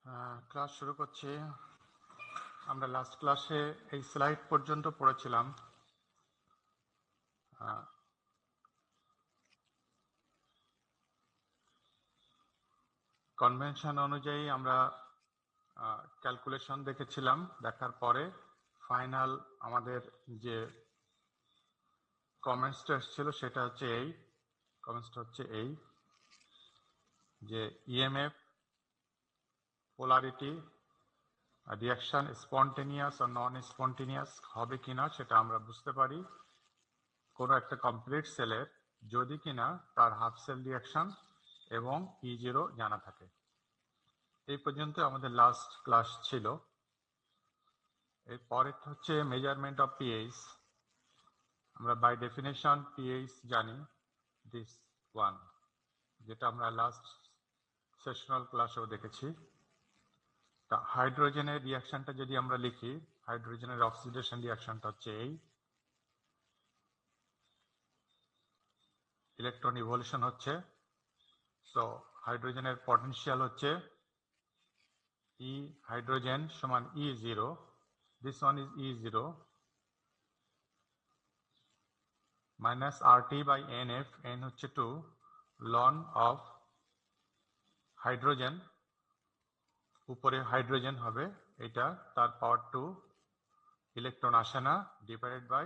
Class শুরু করছি। আমরা লাস্ট ক্লাসে এই স্লাইড পর্যন্ত পড়েছিলাম। কনভেনশন অনুযায়ী আমরা ক্যালকুলেশন দেখেছিলাম। দেখার পরে ফাইনাল আমাদের যে কমেন্টসটা এসেছিল সেটা হচ্ছে এই যে ইএমএফ পোলারিটি রিঅ্যাকশন স্পন্টেনিয়াস আর নন স্পন্টেনিয়াস হবে কিনা সেটা আমরা বুঝতে পারি কোনো একটা কমপ্লিট সেলের যদি কিনা তার হাফ সেল রিঅ্যাকশন এবং E0 জানা থাকে। এই পর্যন্ত আমাদের লাস্ট ক্লাস ছিল। এরপরে হচ্ছে মেজারমেন্ট অফ পিএইচ। আমরা বাই ডেফিনেশন পিএইচ জানি দিস ওয়ান, যেটা আমরা লাস্ট সেশনাল ক্লাসেও দেখেছি। তা হাইড্রোজেনের রিঅ্যাকশনটা যদি আমরা লিখি, হাইড্রোজেনের অক্সিডেশন রিঅ্যাকশনটা হচ্ছে এই, ইলেকট্রন ইভলিউশন হচ্ছে। সো হাইড্রোজেনের পটেনশিয়াল হচ্ছে E hydrogen সমান E0. This one is E0 minus RT by NF. N হচ্ছে 2 ln of হাইড্রোজেন, উপরে হাইড্রোজেন হবে এটা, তার পাওয়ার 2, ইলেকট্রন আসে না, divided by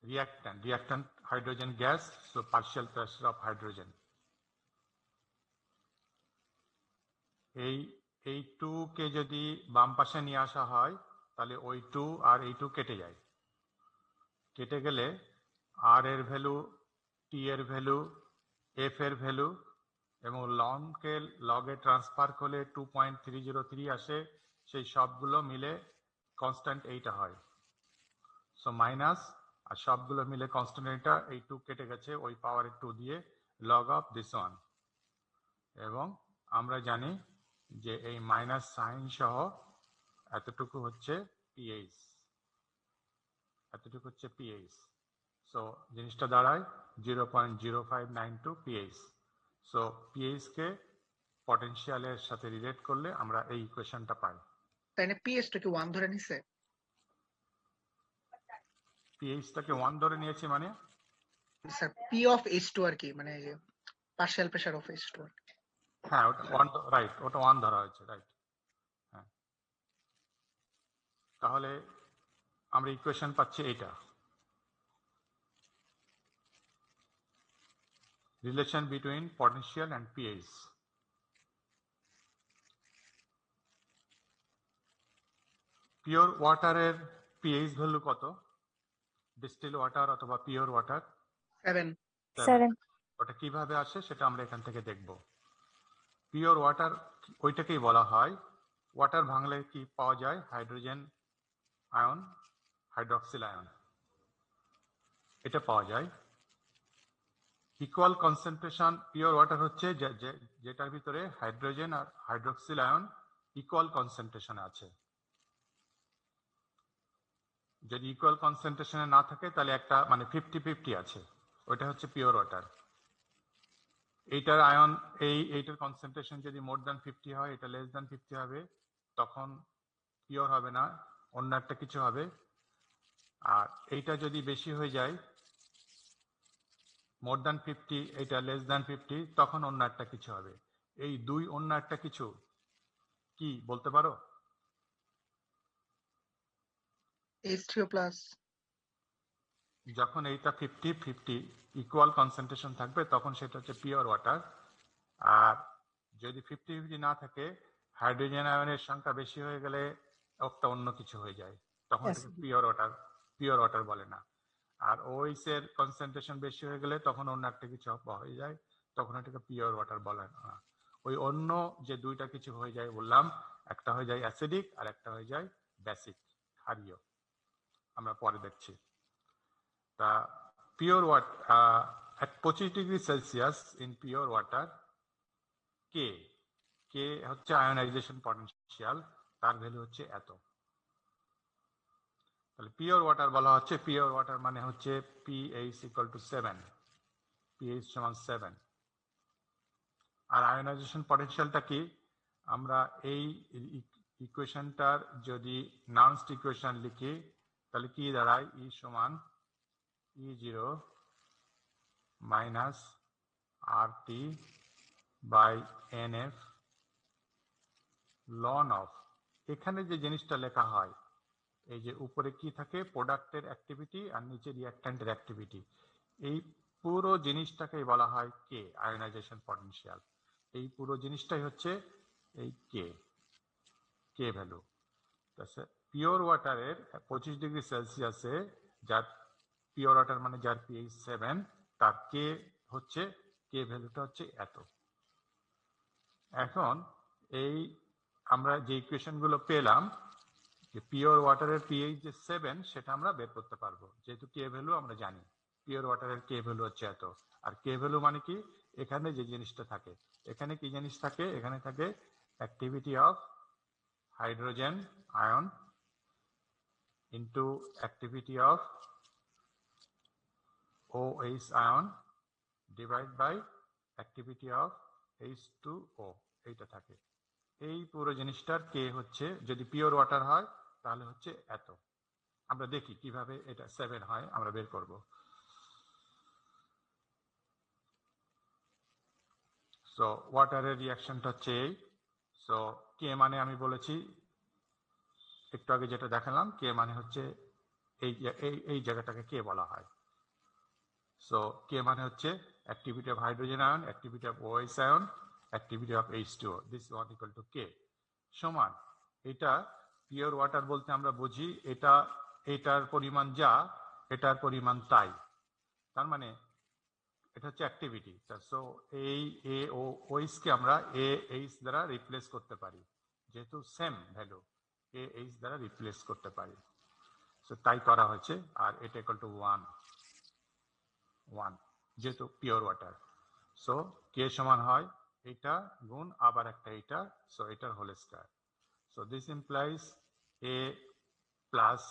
reactant hydrogen gas, so partial pressure of hydrogen. এই 2 কে যদি বাম পাশে নিয়ে আসা হয় তাহলে ওই 2 আর এই 2 কেটে যায়। কেটে গেলে আর এর ভ্যালু, টি এর ভ্যালু, এফ এর ভ্যালু এবং লংকে লগে ট্রান্সফার করলে 2.303 আসে। সেই সবগুলো মিলে কনস্ট্যান্ট এইটা হয়। সো মাইনাস আর সবগুলো মিলে কনস্ট্যান্ট এইটা, এই 2 কেটে গেছে ওই পাওয়ারের 2 দিয়ে, লগ অফ দিস ওয়ান। এবং আমরা জানি যে এই মাইনাস সাইন সহ এতটুকু হচ্ছে পিএইচ, এতটুকু হচ্ছে পিএইচ। সো জিনিসটা দাঁড়ায় 0.0592 পিএইচ। সো পিএইচ কে পটেনশিয়ালের সাথে রিলেট করলে আমরা এই ইকুয়েশনটা পাই। তাই না? পিএইচটা কি 1 ধরে নিছে? পিএইচটাকে 1 ধরে নিয়েছি মানে স্যার পি অফ H2 আর কি, মানে যে পার্শিয়াল প্রেসার অফ H2 আর কি। হ্যাঁ, ওটা 1, রাইট, ওটা 1 ধরা হয়েছে, রাইট। হ্যাঁ, তাহলে আমরা ইকুয়েশন পাচ্ছি এইটা, relation between potential and pH. Pure ওয়াটারের পিএইচ ভ্যালু কত? ডিস্টিল ওয়াটার অথবা পিওর ওয়াটার 7। ওটা কিভাবে আসে সেটা আমরা এখান থেকে দেখব। পিওর ওয়াটার ওইটাকেই বলা হয়, ওয়াটার ভাঙলে কি পাওয়া যায়? হাইড্রোজেন আয়ন, হাইড্রক্সিল আয়ন, এটা পাওয়া যায়। ইকুয়াল কনসেন্ট্রেশন পিওর ওয়াটার হচ্ছে যেটার ভিতরে হাইড্রোজেন আর হাইড্রক্সিল আয়ন ইকুয়াল কনসেন্ট্রেশনে আছে। যদি ইকুয়াল কনসেন্ট্রেশনে না থাকে তাহলে একটা মানে 50-50 আছে, ওইটা হচ্ছে পিওর ওয়াটার। এইটার আয়ন এইটার কনসেন্ট্রেশন যদি মোর দ্যান 50 হয়, এটা লেস দ্যান 50 হবে, তখন পিওর হবে না, অন্য একটা কিছু হবে। আর এইটা যদি বেশি হয়ে যায়, মোর দ্যান 50, এইটা লেস দ্যান 50, তখন অন্য একটা কিছু হবে। এই দুই অন্য একটা কিছু কি বলতে পারো? H3O+। যখন এইটা 50-50 ইকুয়াল কনসেন্ট্রেশন থাকবে তখন সেটা হচ্ছে পিওর ওয়াটার। আর যদি 50-50 না থাকে, হাইড্রোজেন আয়নের সংখ্যা বেশি হয়ে গেলে একটা অন্য কিছু হয়ে যায়, তখন এটাকে পিওর ওয়াটার বলে না। আর ওএইচ এর কনসেন্ট্রেশন বেশি হয়ে গেলে তখন অন্য একটা কিছু হয়ে যায়, তখন এটাকে পিওর ওয়াটার বলে না। ওই অন্য যে দুইটা কিছু হয়ে যায় বললাম, একটা হয়ে যায় অ্যাসিডিক আর একটা হয়ে যায় বেসিক, ক্ষারীয়, আমরা পরে দেখছি। তা pure water at 25 degree Celsius in pure water, কে হচ্ছে আয়োনাইজেশন পটেনশিয়াল, তার ভ্যালু হচ্ছে এত। তাহলে পিওর ওয়াটার বলা হচ্ছে, পিওর ওয়াটার মানে হচ্ছে pH = 7, pH সমান 7। আর আয়োনাইজেশন পটেনশিয়ালটা কি? আমরা এই ইকুয়েশনটার যদি নানস্ট ইকুয়েশন লিখি তাহলে কি দাঁড়ায়? ই সমান E0 minus RT by NF লন অফ, এখানে যে জিনিসটা লেখা হয়, এই যে উপরে কি থাকে? প্রোডাক্টের অ্যাক্টিভিটি আর নিচে রিঅ্যাক্ট্যান্টের অ্যাক্টিভিটি, এই পুরো জিনিসটাকেই বলা হয় কে, আয়োনাইজেশন পটেনশিয়াল। এই পুরো জিনিসটাই হচ্ছে এই কে ভ্যালু। পিওর ওয়াটারের 25 ডিগ্রি সেলসিয়াসে, যার পিওর ওয়াটার মানে যার pH 7, তার কে হচ্ছে, কে ভ্যালুটা হচ্ছে এত। এখন এই আমরা যে ইকুয়েশন গুলো পেলাম, যে পিওর ওয়াটারের pH যে 7, সেটা আমরা বের করতে পারবো, যেহেতু কে ভ্যালু আমরা জানি। পিওর ওয়াটারের কে ভ্যালু হচ্ছে এত। আর কে ভ্যালু মানে কি? এখানে যে জিনিসটা থাকে, এখানে কি জিনিস থাকে? এখানে থাকে activity of hydrogen ion into activity of OH ion divided by activity of H2O, এইটা থাকে। এই পুরো জিনিসটার কে হচ্ছে, যদি পিওর ওয়াটার হয় তাহলে হচ্ছে এত। আমরা দেখি কিভাবে এটা 7 হয়, আমরা বের করব। সো ওয়াটারের রিঅ্যাকশনটা হচ্ছে এই। সো কে মানে আমি বলেছি একটু আগে যেটা দেখালাম, কে মানে হচ্ছে এই জায়গাটাকে কে বলা হয়। সো কে মানে হচ্ছে activity of hydrogen ion, activity of OH ion, activity of H2O, this one equal to K সমান। এটা পিওর ওয়াটার বলতে আমরা বুঝি এটার পরিমাণ যা, এটার পরিমাণ তাই, তার মানে এটা হচ্ছে অ্যাক্টিভিটি। সো এই OH কে আমরা AH দ্বারা রিপ্লেস করতে পারি, যেহেতু সেম ভ্যালু AH দ্বারা রিপ্লেস করতে পারি। সো তাই করা হয়েছে। আর এটা ইকুয়াল টু 1 যেহেতু পিওর ওয়াটার। সো কে সমান হয় এটা গুণ আবার একটা এটা, সো এটার whole square. So this implies A plus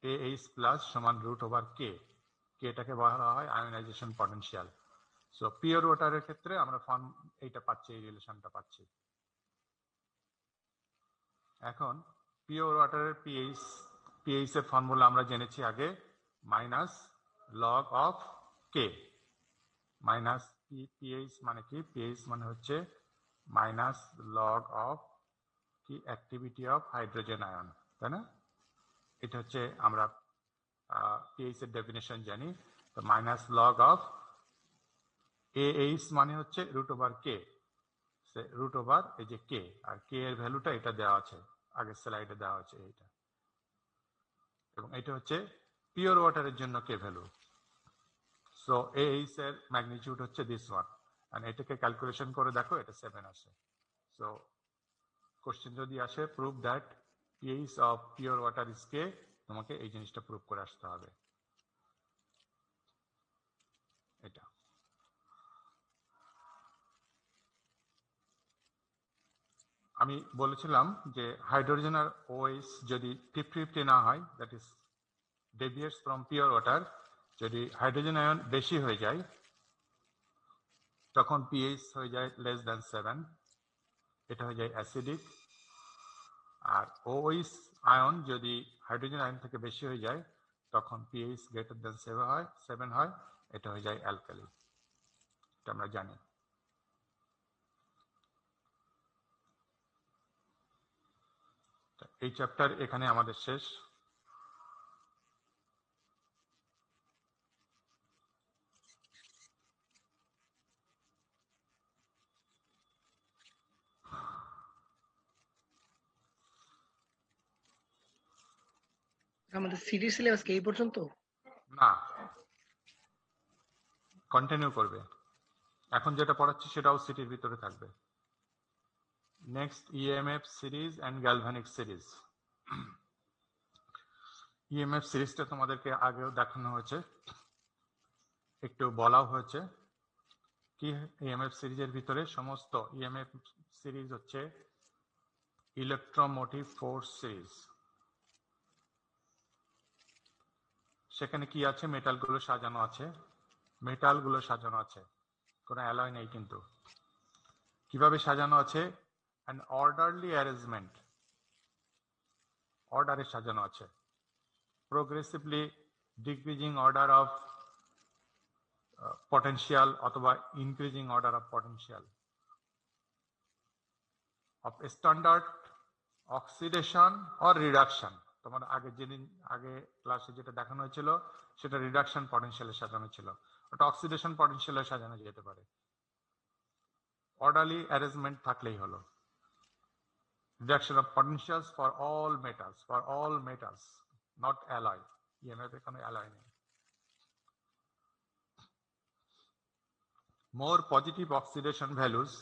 AH plus সমান রুট ওভার কে। কেটাকে বলা হয় আয়োনাইজেশন পটেনশিয়াল। সো পিওর ওয়াটারের ক্ষেত্রে আমরা ফর্ম এইটা পাচ্ছি, এই রিলেশনটা পাচ্ছি। এখন পিওর ওয়াটারের pH এর ফর্মুলা আমরা জেনেছি আগে, minus log of K. Minus pH মানে কি? pH মানে হচ্ছে মাইনাস লগ অফ কি? অ্যাক্টিভিটি অফ হাইড্রোজেন আয়ন, তাই না? এটা হচ্ছে আমরা pH এর ডেফিনেশন জানি। তো মাইনাস লগ অফ AH মানে হচ্ছে root over K, root over এই যে কে, আর কে এর ভ্যালুটা এটা দেওয়া আছে, আগের স্লাইডে দেওয়া আছে এইটা। এবং এটা হচ্ছে পিওর ওয়াটারের জন্য কে ভ্যালু। সো AH এর ম্যাগনিটিউড হচ্ছে দিস ওয়ান, আর এটাকে ক্যালকুলেশন করে দেখো, এটা 7 আসে। সো কোশ্চেন যদি আসে prove that pH of pure water is কে, তোমাকে এই জিনিসটা প্রুভ করে আসতে হবে। এটা আমি বলেছিলাম যে হাইড্রোজেন আর OH যদি 50-50 না হয়, that is deviates from pure water, যদি হাইড্রোজেন আয়ন বেশি হয়ে যায় তখন pH হয়ে যায় লেস দ্যান 7, এটা হয়ে যায় অ্যাসিডিক। আর OH আয়ন যদি হাইড্রোজেন আয়ন থেকে বেশি হয়ে যায় তখন pH গ্রেটার দ্যান 7 হয়, এটা হয়ে যায় অ্যালকালি। এটা আমরা জানি। এই চ্যাপ্টার এখানে আমাদের শেষ। আমাদের সিরিজ সিলেবাস কি এই পর্যন্ত? না, কন্টিনিউ করবে। এখন যেটা পড়াচ্ছি সেটাও সিটির ভিতরে থাকবে। Next EMF series and galvanic series. EMF সিরিজটা তোমাদেরকে আগেও দেখানো হয়েছে, একটু বলাও হয়েছে। কি EMF সিরিজের ভিতরে সমস্ত EMF সিরিজ হচ্ছে ইলেকট্রোমোটিভ ফোর্স সিরিজ। সেখানে কি আছে? মেটালগুলো সাজানো আছে, কোনো অ্যালয় নেই। কিন্তু কিভাবে সাজানো আছে? an orderly arrangement, অর্ডারে সাজানো আছে, progressively decreasing order of potential অথবা increasing order of potential of standard oxidation or reduction. তোমার আগে ক্লাসে যেটা দেখানো হয়েছিল সেটা রিডাকশন পটেনশিয়ালে সাজানো ছিল, ওটা অক্সিডেশন পটেনশিয়ালে সাজানো যেতে পারে। অর্ডারলি অ্যারেঞ্জমেন্ট থাকলেই হলো। Reduction of potentials for all metals, not alloy. EMF এ কোনো alloy নেই। More positive oxidation values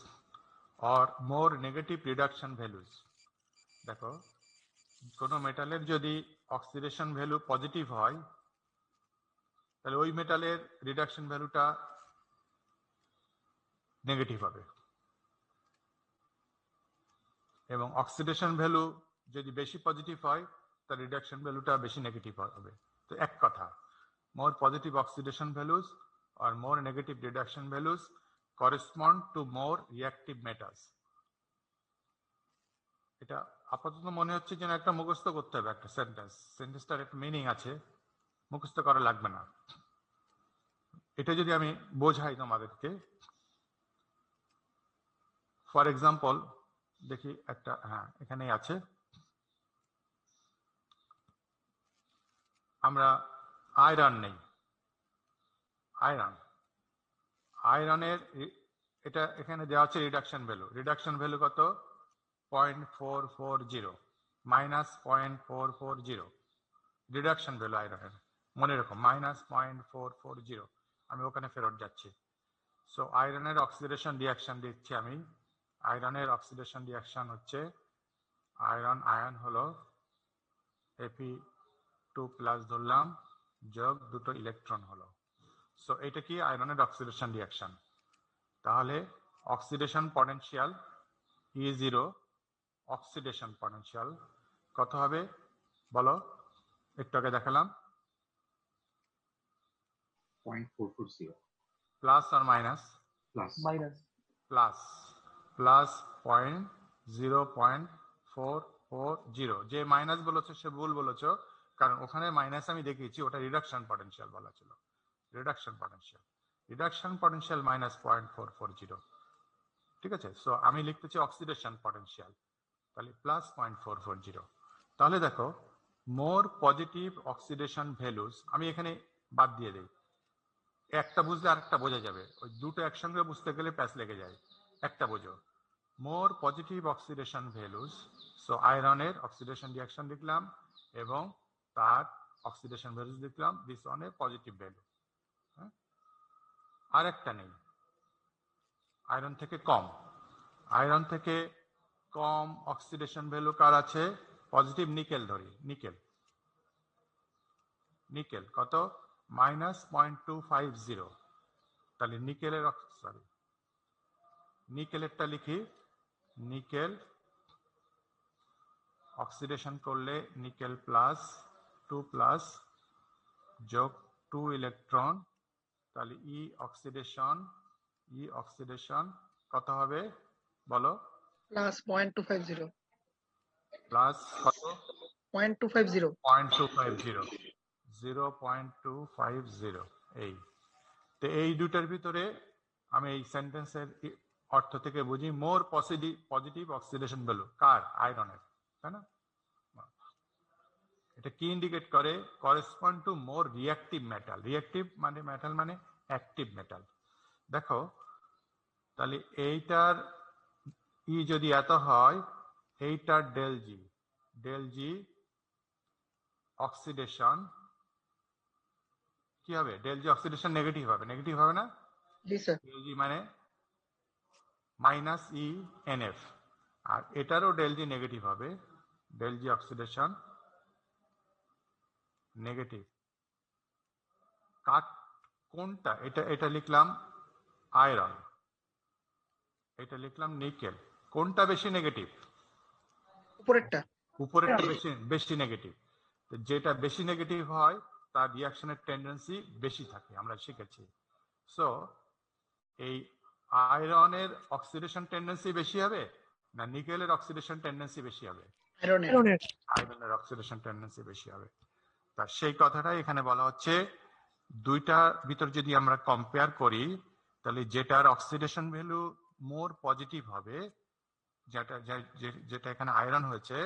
or more negative reduction values. দেখো কোনো মেটালের যদি অক্সিডেশন ভ্যালু পজিটিভ হয় তাহলে ওই মেটালের রিডাকশন ভ্যালুটা নেগেটিভ হবে, এবং অক্সিডেশন ভ্যালু যদি বেশি পজিটিভ হয় তার রিডাকশন ভ্যালুটা বেশি নেগেটিভ হবে। তো এক কথা, মোর পজিটিভ অক্সিডেশন ভ্যালুস আর more negative reduction values correspond to more reactive metals. এটা আপাতত মনে হচ্ছে যেন একটা মুখস্থ করতে হবে, একটা সেন্টেন্সটার একটা মিনিং আছে, মুখস্থ করা লাগবে না। এটা যদি আমি বোঝাই তোমাদেরকে, ফর এক্সাম্পল দেখি একটা, হ্যাঁ এখানেই আছে, আমরা আয়রন নেই, আয়রনের এটা এখানে দেওয়া আছে রিডাকশন ভ্যালু কত, 0.440 মাইনাস 0.440 রিডাকশন ভ্যালু আয়রনের, মনে রাখো -0.440। আমি ওখানে ফেরত যাচ্ছি। সো আয়রনের অক্সিডেশন রিঅ্যাকশন দিচ্ছি আমি। আয়রনের অক্সিডেশন রিঅ্যাকশন হচ্ছে আয়ন হলো Fe2+ ধরলাম, যোগ দুটো ইলেকট্রন হলো। সো এটা কি আয়রনের অক্সিডেশন রিঅ্যাকশন। তাহলে oxidation potential E0, oxidation potential কত হবে বলো, একটু আগে দেখালাম 0.440 প্লাস আর মাইনাস, প্লাস 0.440। যে মাইনাস বলেছো সে ভুল বলেছো, কারণ ওখানে মাইনাস আমি দেখিয়েছি, ওটা রিডাকশন পটেনশিয়াল বলা ছিল, রিডাকশন পটেনশিয়াল -0.440। ঠিক আছে, সো আমি লিখতেছি অক্সিডেশন পটেনশিয়াল, তাহলে +0.440। তাহলে দেখো মোর পজিটিভ অক্সিডেশন ভ্যালুস, আমি এখানে বাদ দিয়ে দেই, একটা বুঝলে আরেকটা বোঝা যাবে, ওই দুটো একসঙ্গে বুঝতে গেলে প্যাচ লেগে যায়। একটা বোঝো, more positive oxidation values, so আয়রনের অক্সিডেশন রিঅ্যাকশন লিখলাম এবং তার অক্সিডেশন ভ্যালুস লিখলাম, this one a positive value. আর একটা নেই, আয়রন থেকে কম অক্সিডেশন ভ্যালু কার আছে, পজিটিভ নিকেল ধরি, নিকেল কত -0.250। তাহলে নিকেলেরটা লিখি, নিকেল অক্সিডেশন করলে নিকেল +2+ যোগ 2 ইলেকট্রন, তাহলে ই অক্সিডেশন কত হবে বলো, +0.250 প্লাস কত 0.250 0.250। এই তো এই দুটার ভিতরে আমি এই সেন্টেন্সের অর্থ থেকে বুঝি মোর পজিটিভ অক্সিডেশন ভ্যালু কার, আয়রনের, তাই না? এটা কি ইন্ডিকেট করে, correspond to more reactive metal. Reactive মানে মেটাল মানে অ্যাক্টিভ মেটাল। দেখো তাহলে এইটার ই যদি এত হয়, এইটার ডেল জি অক্সিডেশন কি হবে, ডেল জি অক্সিডেশন নেগেটিভ হবে না? জি স্যার। ডেল জি মানে -ENF, আর এটারও ডেল জি নেগেটিভ হবে, ডেল জি অক্সিডেশন নেগেটিভ। কোনটা, এটা লিখলাম আয়রন, এটা লিখলাম নিকেল, কোনটা বেশি নেগেটিভ? উপরেরটা বেশি নেগেটিভ। যেটা বেশি নেগেটিভ হয় তার রিঅ্যাকশনের টেন্ডেন্সি বেশি থাকে, আমরা শিখেছি। সো এই আয়রনের অক্সিডেশন টেন্ডেন্সি বেশি হবে না নিকেলের অক্সিডেশন টেন্ডেন্সি বেশি হবে, আয়রনের। আয়রনের অক্সিডেশন টেন্ডেন্সি বেশি হবে। তা সেই কথাটাই এখানে বলা হচ্ছে, দুইটার ভিতর যদি আমরা কম্পেয়ার করি তাহলে যেটার অক্সিডেশন ভ্যালু মোর পজিটিভ হবে, যেটা এখানে আয়রন হয়েছে,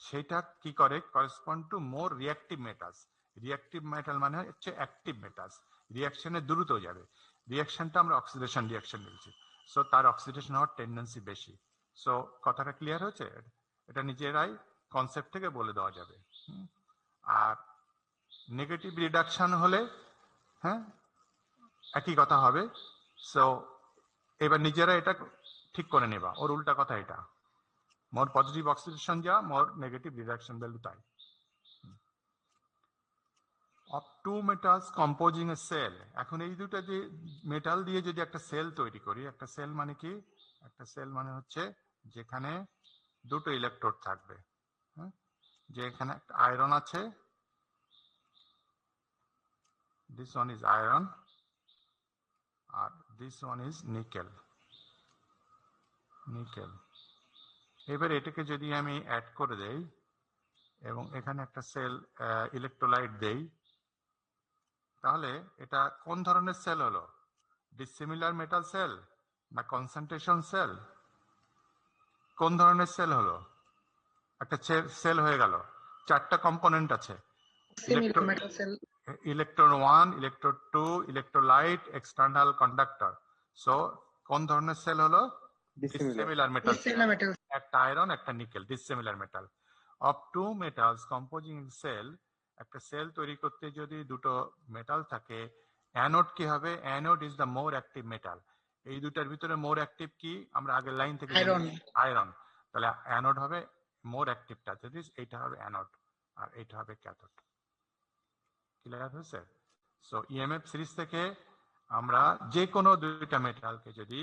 সেটা কি করে correspond to more reactive metals. Reactive metal মানে হচ্ছে অ্যাক্টিভ মেটালস, রিঅ্যাকশনে দ্রুত যাবে। রিঅ্যাকশনটা আমরা অক্সিডেশন রিঅ্যাকশন বলছি, সো তার অক্সিডেশন হওয়ার টেন্ডেন্সি বেশি। সো কথাটা ক্লিয়ার হয়েছে? এটা নিজেরাই কনসেপ্ট থেকে বলে দেওয়া যাবে। আর নেগেটিভ রিডাকশন হলে হ্যাঁ একই কথা হবে। সো এবার নিজেরা এটা ঠিক করে নেবা, ওর উল্টা কথা এটা, মোর পজিটিভ অক্সিডেশন যা মোর নেগেটিভ রিডাকশন ভ্যালু তাই। Of two metals composing a cell, এখন এই দুটো যে মেটাল দিয়ে যদি একটা সেল তৈরি করি, একটা সেল মানে কি, একটা সেল মানে হচ্ছে যেখানে দুটো ইলেকট্রোড থাকবে, যে এখানে একটা আয়রন আছে, দিস ওয়ান ইজ আয়রন আর this one is nickel. Nickel এবার এটাকে যদি আমি অ্যাড করে দেই এবং এখানে একটা সেল ইলেকট্রোলাইট দেই, তাহলে এটা কোন ধরনের সেল হলো? ডিসিমিলার মেটাল সেল না কনসেন্ট্রেশন সেল? কোন ধরনের সেল হলো? একটা সেল হয়ে গেল, চারটা কম্পোনেন্ট আছে, similar metal cell. Electron 1, electron 2, electrolyte, external conductor. So কোন ধরনের সেল হলো? Dissimilar metal cell. Dissimilar metal. একটা আয়রন একটা nickel, dissimilar metal. Of two metals composing cell, একটা সেল তৈরি করতে যদি দুটো মেটাল থাকে, অ্যানোড কি হবে? Anode is the more active metal. এই দুটার ভিতরে মোর অ্যাক্টিভ কি আমরা আগের লাইন থেকে আয়রন। আয়রন। তাহলে অ্যানোড হবে মোর অ্যাক্টিভটা, এইটা হবে অ্যানোড আর এইটা হবে ক্যাথোড। ক্লিয়ার হয়েছে? সো ইএমএফ সিরিজ থেকে আমরা যে কোনো দুইটা মেটালকে যদি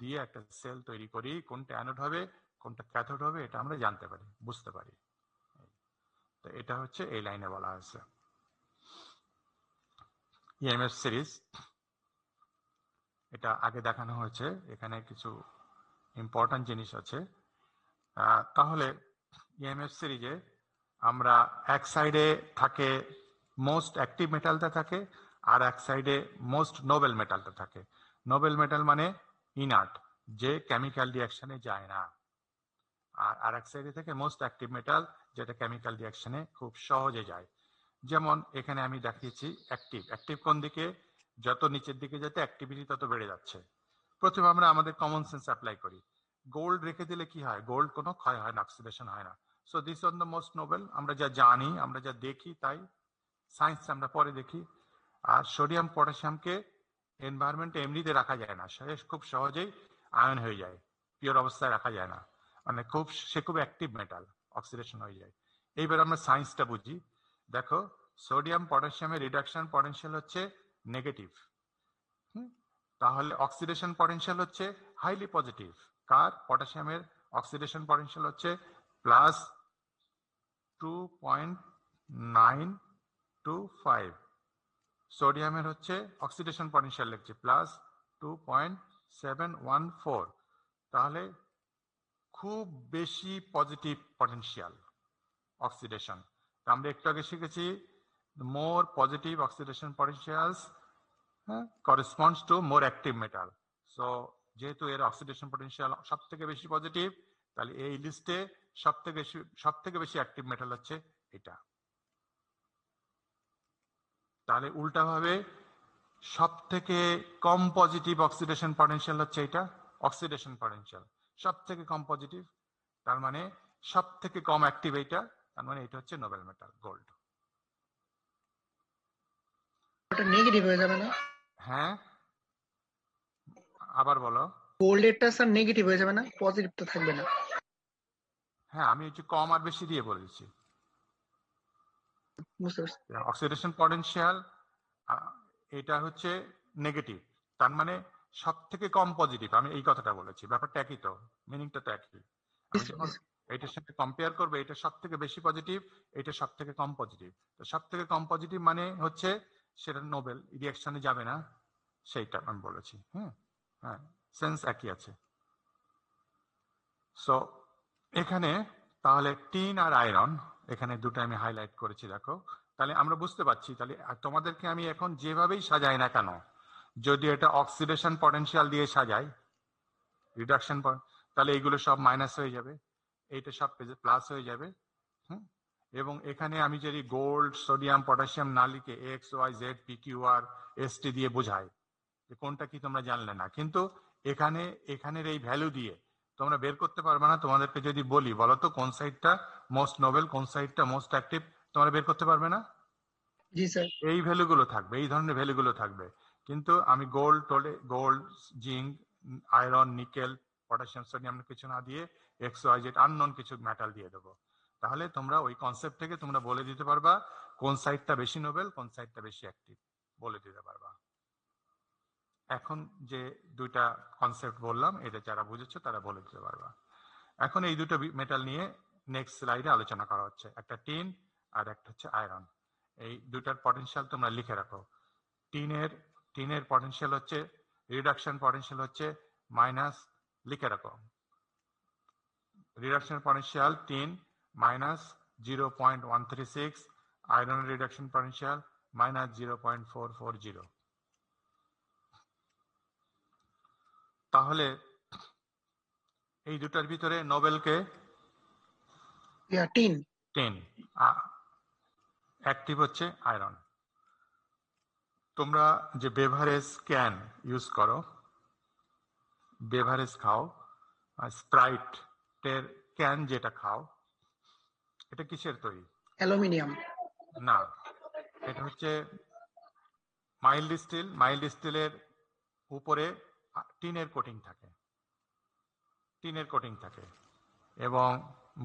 দিয়ে একটা সেল তৈরি করি, কোনটা অ্যানোড হবে কোনটা ক্যাথোড হবে এটা আমরা জানতে পারি, বুঝতে পারি। তো এটা হচ্ছে এই লাইনে বলা হয়েছে ইএমএফ সিরিজ। এটা আগে দেখানো হয়েছে, এখানে কিছু ইম্পর্টেন্ট জিনিস আছে। তাহলে ইএমএফ সিরিজে আমরা এক সাইডে থাকে মোস্ট অ্যাক্টিভ মেটালটা থাকে আর এক সাইডে মোস্ট নোবেল মেটালটা থাকে। নোবেল মেটাল মানে ইনার্ট, যে কেমিক্যাল রিঅ্যাকশনে যায় না। আর এক সাইডে থেকে মোস্ট অ্যাক্টিভ মেটাল, যেটা কেমিক্যাল রিঅ্যাকশনে খুব সহজে যায়। যেমন এখানে আমি দেখিয়েছি অ্যাক্টিভ। অ্যাক্টিভ কোন দিকে? যত নিচের দিকে যেতে অ্যাক্টিভিটি তত বেড়ে যাচ্ছে। প্রথমে আমরা আমাদের কমন সেন্স অ্যাপ্লাই করি, গোল্ড রেখে দিলে কি হয়? গোল্ড কোনো ক্ষয় হয় না, অক্সিডেশন হয় না। So this on the most Nobel. আমরা যা জানি, আমরা যা দেখি তাই, সায়েন্স আমরা পরে দেখি। আর সোডিয়াম পটাশিয়ামকে এনভায়রনমেন্টে এমনিতে রাখা যায় না, সে খুব সহজেই আয়ন হয়ে যায়, পিওর অবস্থায় রাখা যায় না, মানে সে খুব অ্যাক্টিভ মেটাল, অক্সিডেশন হয়ে যায়। এইবার আমরা সায়েন্সটা বুঝি। দেখো সোডিয়াম পটাশিয়ামের রিডাকশন পটেনশিয়াল হচ্ছে নেগেটিভ, তাহলে অক্সিডেশন পটেনশিয়াল হচ্ছে হাইলি পজিটিভ। কার? পটাশিয়ামের অক্সিডেশন পটেনশিয়াল হচ্ছে প্লাস 2.925, সোডিয়ামের হচ্ছে অক্সিডেশন পটেনশিয়াল লিখছে প্লাস 2.714। তাহলে খুব বেশি পজিটিভ পটেনশিয়াল অক্সিডেশন। আমরা একটু আগে শিখেছি more positive oxidation potentials corresponds to more active metal. So যেহেতু এর অক্সিডেশন পটেনশিয়াল সব থেকে বেশি পজিটিভ, তাহলে এই লিস্টে সব থেকে বেশি অ্যাক্টিভ মেটাল হচ্ছে এটা। তাহলে উল্টা ভাবে সব থেকে কম পজিটিভ অক্সিডেশন পটেনশিয়াল হচ্ছে এটা, অক্সিডেশন পটেনশিয়াল সব থেকে কম পজিটিভ, তার মানে সব থেকে কম অ্যাক্টিভ এইটা, তার মানে এটা হচ্ছে নোবেল মেটাল গোল্ড। ওটা নেগেটিভ হয়ে যাবে না? হ্যাঁ আবার বলো। গোল্ডেরটা স্যার নেগেটিভ হয়ে যাবে না, পজিটিভ তো থাকবে না? হ্যাঁ আমি হচ্ছে কম আর বেশি দিয়ে বলেছি। বুঝতে পারছি। অক্সিডেশন পটেনশিয়াল এটা হচ্ছে নেগেটিভ, তার মানে সব থেকে কম পজিটিভ, আমি এই কথাটা বলেছি। ব্যাপারটা একই তো, মিনিংটা তো একই। আমি যখন এটার সাথে কম্পেয়ার করবো, এটা সব থেকে বেশি পজিটিভ, এটা সব থেকে কম পজিটিভ, তো সব থেকে কম পজিটিভ মানে হচ্ছে সেটা নোবেল রিঅ্যাকশনে যাবে না, সেইটা আমি বলেছি। হ্যাঁ হ্যাঁ সেন্স একই আছে। সো এখানে তাহলে টিন আর আয়রন, এখানে দুটো আমি হাইলাইট করেছি, দেখো। তাহলে আমরা বুঝতে পারছি, তাহলে তোমাদেরকে আমি এখন যেভাবেই সাজাই না কেন, যদি এটা অক্সিডেশন পটেনশিয়াল দিয়ে সাজাই, রিডাকশন, তাহলে এইগুলো সব মাইনাস হয়ে যাবে, এইটা সব প্লাস হয়ে যাবে। এবং এখানে আমি যদি গোল্ড, সোডিয়াম, পটাশিয়াম না লিখে X, Y, Z, P, Q, R, S, T দিয়ে বোঝাই, কোনটা কি তোমরা জানলে না, কিন্তু এখানের এই ভ্যালু দিয়ে তোমরা বের করতে পারবে না। তোমাদেরকে যদি বলি বলো তো কোন সাইডটা মোস্ট নোবেল, কোন সাইডটা মোস্ট অ্যাক্টিভ, তোমরা বের করতে পারবে না। জি স্যার। এই ভ্যালুগুলো থাকবে, এই ধরনের ভ্যালুগুলো থাকবে। কিন্তু আমি gold, zinc, iron, nickel, potassium, sodium কিছু না দিয়ে এক্স, ওয়াই, জেড আননোন কিছু মেটাল দিয়ে দেবো। তাহলে তোমরা ওই কনসেপ্ট থেকে তোমরা বলে দিতে পারবা কোন সাইডটা বেশি নোবেল, কোন সাইডটা বেশি অ্যাক্টিভ, বলে দিতে পারবা। এখন যে দুইটা কনসেপ্ট বললাম, এটা যারা বুঝেছো তারা বলে দিতে পারবা। এখন এই দুটো মেটাল নিয়ে নেক্সট স্লাইডে আলোচনা করা হচ্ছে, একটা টিন আর একটা হচ্ছে আয়রন। এই দুটার পটেনশিয়াল তোমরা লিখে রাখো। টিনের পটেনশিয়াল হচ্ছে, রিডাকশন পটেনশিয়াল হচ্ছে মাইনাস, লিখে রাখো, রিডাকশন পটেনশিয়াল টিন মাইনাস 0.136, আয়রনের রিডাকশন পটেনশিয়াল মাইনাস 0.440। তাহলে এই দুটার ভিতরে নোবেলকে টিন, 10, অ্যাক্টিভ হচ্ছে আয়রন। তোমরা যে বেভারেজ ক্যান ইউজ করো, বেভারেজ খাও, স্প্রাইট এর ক্যান যেটা খাও, এটা কিসের তৈরি? অ্যালুমিনিয়াম। না, এটা হচ্ছে মাইল্ড স্টিল। মাইল্ড স্টিলের উপরে টিনের কোটিং থাকে, টিনের কোটিং থাকে। এবং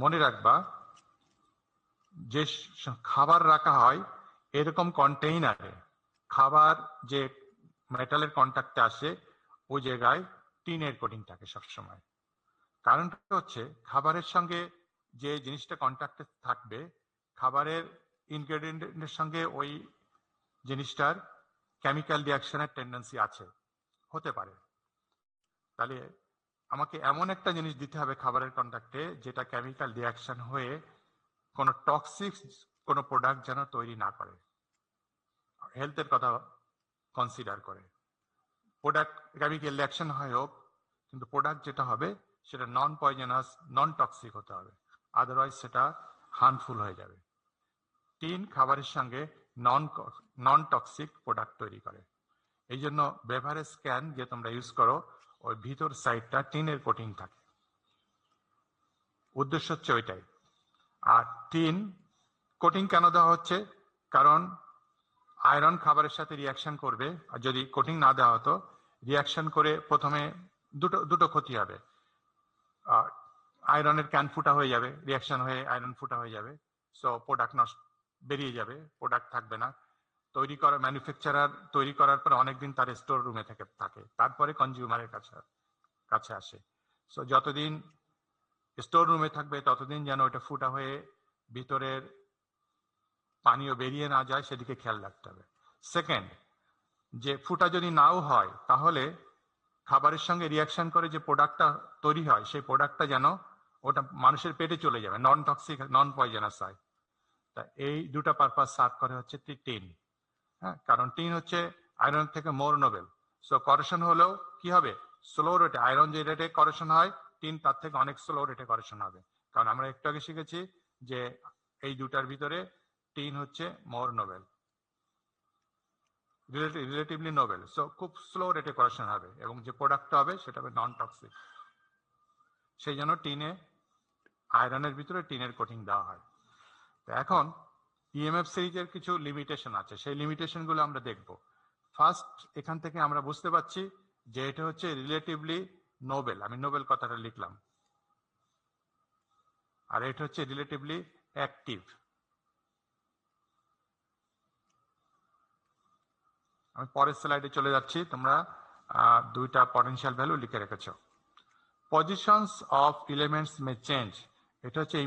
মনে রাখবা, যে খাবার রাখা হয় এরকম কন্টেইনারে, খাবার যে মেটালের কন্ট্যাক্টে আসে ওই জায়গায় টিনের কোটিং থাকে সবসময়। কারণটা হচ্ছে খাবারের সঙ্গে যে জিনিসটা কন্ট্যাক্টে থাকবে, খাবারের ইনগ্রেডিয়েন্টের সঙ্গে ওই জিনিসটার কেমিক্যাল রিয়াকশনের টেন্ডেন্সি আছে, হতে পারে। তাহলে আমাকে এমন একটা জিনিস দিতে হবে খাবারের কন্ট্যাক্টে যেটা কেমিক্যাল রিয়াকশন হয়ে কোনো টক্সিক কোনো প্রোডাক্ট যেন তৈরি না করে, হেলথের কথা কনসিডার করে। প্রোডাক্ট কেমিক্যাল রিয়াকশন হয় হোক, কিন্তু প্রোডাক্ট যেটা হবে সেটা নন পয়জনাস, নন টক্সিক হতে হবে, আদারওয়াইজ সেটা হার্মফুল হয়ে যাবে। টিন খাবারের সঙ্গে নন টক্সিক প্রোডাক্ট তৈরি করে। এই জন্য বেভারেজ ক্যান যে তোমরা ইউজ করো, ওই ভিতর সাইডটা টিনের কোটিং থাকে, উদ্দেশ্য হচ্ছে ওইটাই। আর টিন কোটিং কেন দেওয়া হচ্ছে? কারণ আয়রন খাবারের সাথে রিয়াকশন করবে, আর যদি কোটিং না দেওয়া হতো, রিয়াকশন করে প্রথমে দুটো ক্ষতি হবে। আয়রনের ক্যান ফুটা হয়ে যাবে, রিয়াকশন হয়ে আয়রন ফুটা হয়ে যাবে, সো প্রোডাক্ট নষ্ট, বেরিয়ে যাবে, প্রোডাক্ট থাকবে না। ম্যানুফ্যাকচারার তৈরি করার পর অনেকদিন তার স্টোর রুমে থাকে, তারপরে কনজিউমারের কাছে আসে। সো যতদিন স্টোর রুমে থাকবে ততদিন যেন ওটা ফুটা হয়ে ভিতরের পানীয় বেরিয়ে না যায়, সেদিকে খেয়াল রাখতে হবে। সেকেন্ড, যে ফুটা যদি নাও হয়, তাহলে খাবারের সঙ্গে রিয়াকশন করে যে প্রোডাক্টটা তৈরি হয়, সেই প্রোডাক্টটা যেন ওটা মানুষের পেটে চলে যাবে, নন টক্সিক, নন পয়জনাস হয়। তা এই দুটা পারপাস সার্ভ করে হচ্ছে টিন। হ্যাঁ, কারণ টিন হচ্ছে আয়রন থেকে মোর নোবেল। সো করেশন হলেও কি হবে? স্লো রেটে, আয়রন যে রেটে করেশন হয়, টিন তার থেকে অনেক স্লো রেটে করেশন হবে। কারণ আমরা একটু আগে শিখেছি যে এই দুটার ভিতরে টিন হচ্ছে মোর নোবেল, রিলেটিভলি নোবেল। সো খুব স্লো রেটে করেশন হবে, এবং যে প্রোডাক্টটা হবে সেটা হবে নন টক্সিক। সেই জন্য আয়রনের ভিতরে টিনের কোটিং দেওয়া হয়। তো এখন ইএমএফ সিরিজের কিছু লিমিটেশন আছে, সেই লিমিটেশন গুলো আমরা দেখব। ফার্স্ট, এখান থেকে আমরা বুঝতে পারছি যে এটা হচ্ছে রিলেটিভলি নোবেল, আমি নোবেল কথাটা লিখলাম, আর এটা হচ্ছে রিলেটিভলি অ্যাক্টিভ। আমি পরের স্লাইডে চলে যাচ্ছি, তোমরা দুইটা পটেনশিয়াল ভ্যালু লিখে রেখেছো। Positions of elements May change, এটা হচ্ছে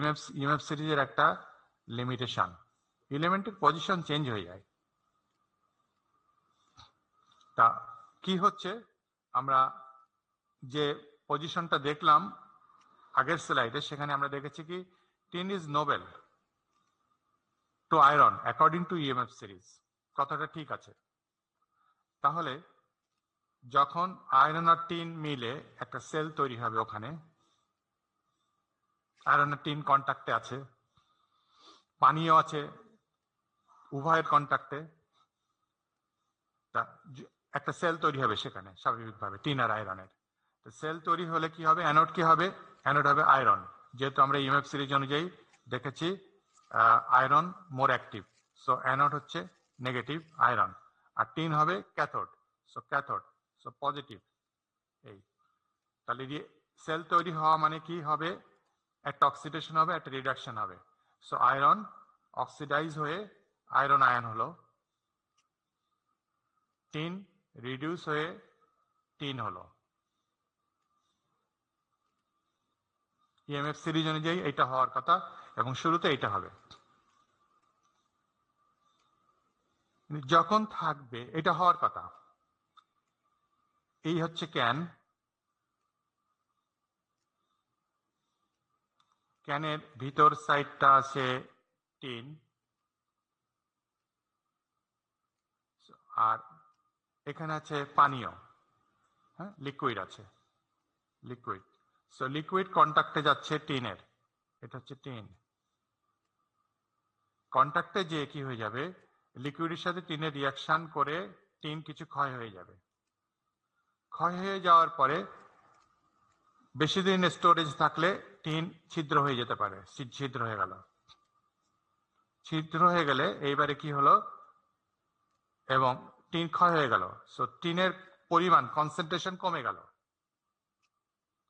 ইএমএফ সিরিজের একটা লিমিটেশন। এলিমেন্টের পজিশন চেঞ্জ হয়ে যায়। তা কি হচ্ছে, আমরা যে পজিশনটা দেখলাম আগের স্লাইডে, সেখানে আমরা দেখেছি কি tin is noble to iron according to EMF series. কথাটা ঠিক আছে। তাহলে যখন আয়রন আর টিন মিলে একটা সেল তৈরি হবে, ওখানে আয়রন আর টিন কন্ট্যাক্টে আছে, পানিও আছে উভয়ের কন্ট্যাক্টে, একটা সেল তৈরি হবে সেখানে স্বাভাবিকভাবে টিন আর আয়রনের। সেল তৈরি হলে কি হবে? অ্যানোড কি হবে? অ্যানোড হবে আয়রন, যেহেতু আমরা ইএমএফ সিরিজ অনুযায়ী দেখেছি আয়রন মোর অ্যাক্টিভ, সো অ্যানোড হচ্ছে নেগেটিভ আয়রন, আর টিন হবে cathode, so cathode, so positive. এই তাহলে সেল তৈরি হওয়া মানে কি হবে? একটা অক্সিডেশন হবে, একটা রিডাকশন হবে। সো আয়রন অক্সিডাইজ হয়ে আয়রন আয়ন হলো, টিন রিডিউস হয়ে টিন হলো। ইএমএফ সিরিজ অনুযায়ী এটা হওয়ার কথা এবং শুরুতে এটা হবে। যখন থাকবে এটা হওয়ার কথা, এই হচ্ছে ক্যানের ভিতর সাইডটা আছে টিন, আর এখানে আছে পানীয়, হ্যাঁ, লিকুইড আছে, লিকুইড। সো লিকুইড কন্ট্যাক্টে যাচ্ছে টিনের, এটা হচ্ছে টিন। কন্ট্যাক্টে যে কি হয়ে যাবে? লিকুইডের সাথে টিনের রিয়াকশন করে টিন কিছু ক্ষয় হয়ে যাবে। ক্ষয় হয়ে যাওয়ার পরে বেশি দিন স্টোরেজ থাকলে টিন ছিদ্র হয়ে যেতে পারে, ছিদ্র হয়ে গেল। ছিদ্র হয়ে গেলে এইবারে কি হলো? এবং টিন ক্ষয় হয়ে গেল, সো টিনের পরিমাণ কনসেন্ট্রেশন কমে গেল।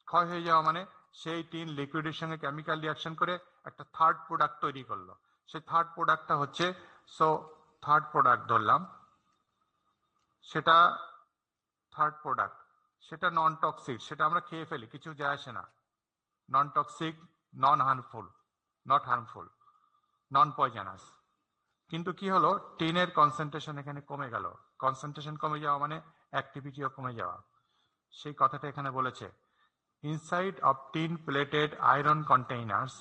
ক্ষয় হয়ে যাওয়া মানে সেই টিন লিকুইডের সঙ্গে কেমিক্যাল রিয়াকশন করে একটা থার্ড প্রোডাক্ট তৈরি করলো। সেই থার্ড প্রোডাক্টটা হচ্ছে, সো থার্ড প্রোডাক্ট ধরলাম, সেটা থার্ড প্রোডাক্ট, সেটা নন টক্সিক, সেটা আমরা খেয়ে ফেলি, কিছু যায় আসে না, non toxic, non harmful, not harmful, non poisonous. কিন্তু কি হলো? টিনের কনসেন্ট্রেশন এখানে কমে গেল। কনসেন্ট্রেশন কমে যাওয়া মানে অ্যাক্টিভিটিও কমে যাওয়া। সেই কথাটা এখানে বলেছে। Inside of tin plated iron containers,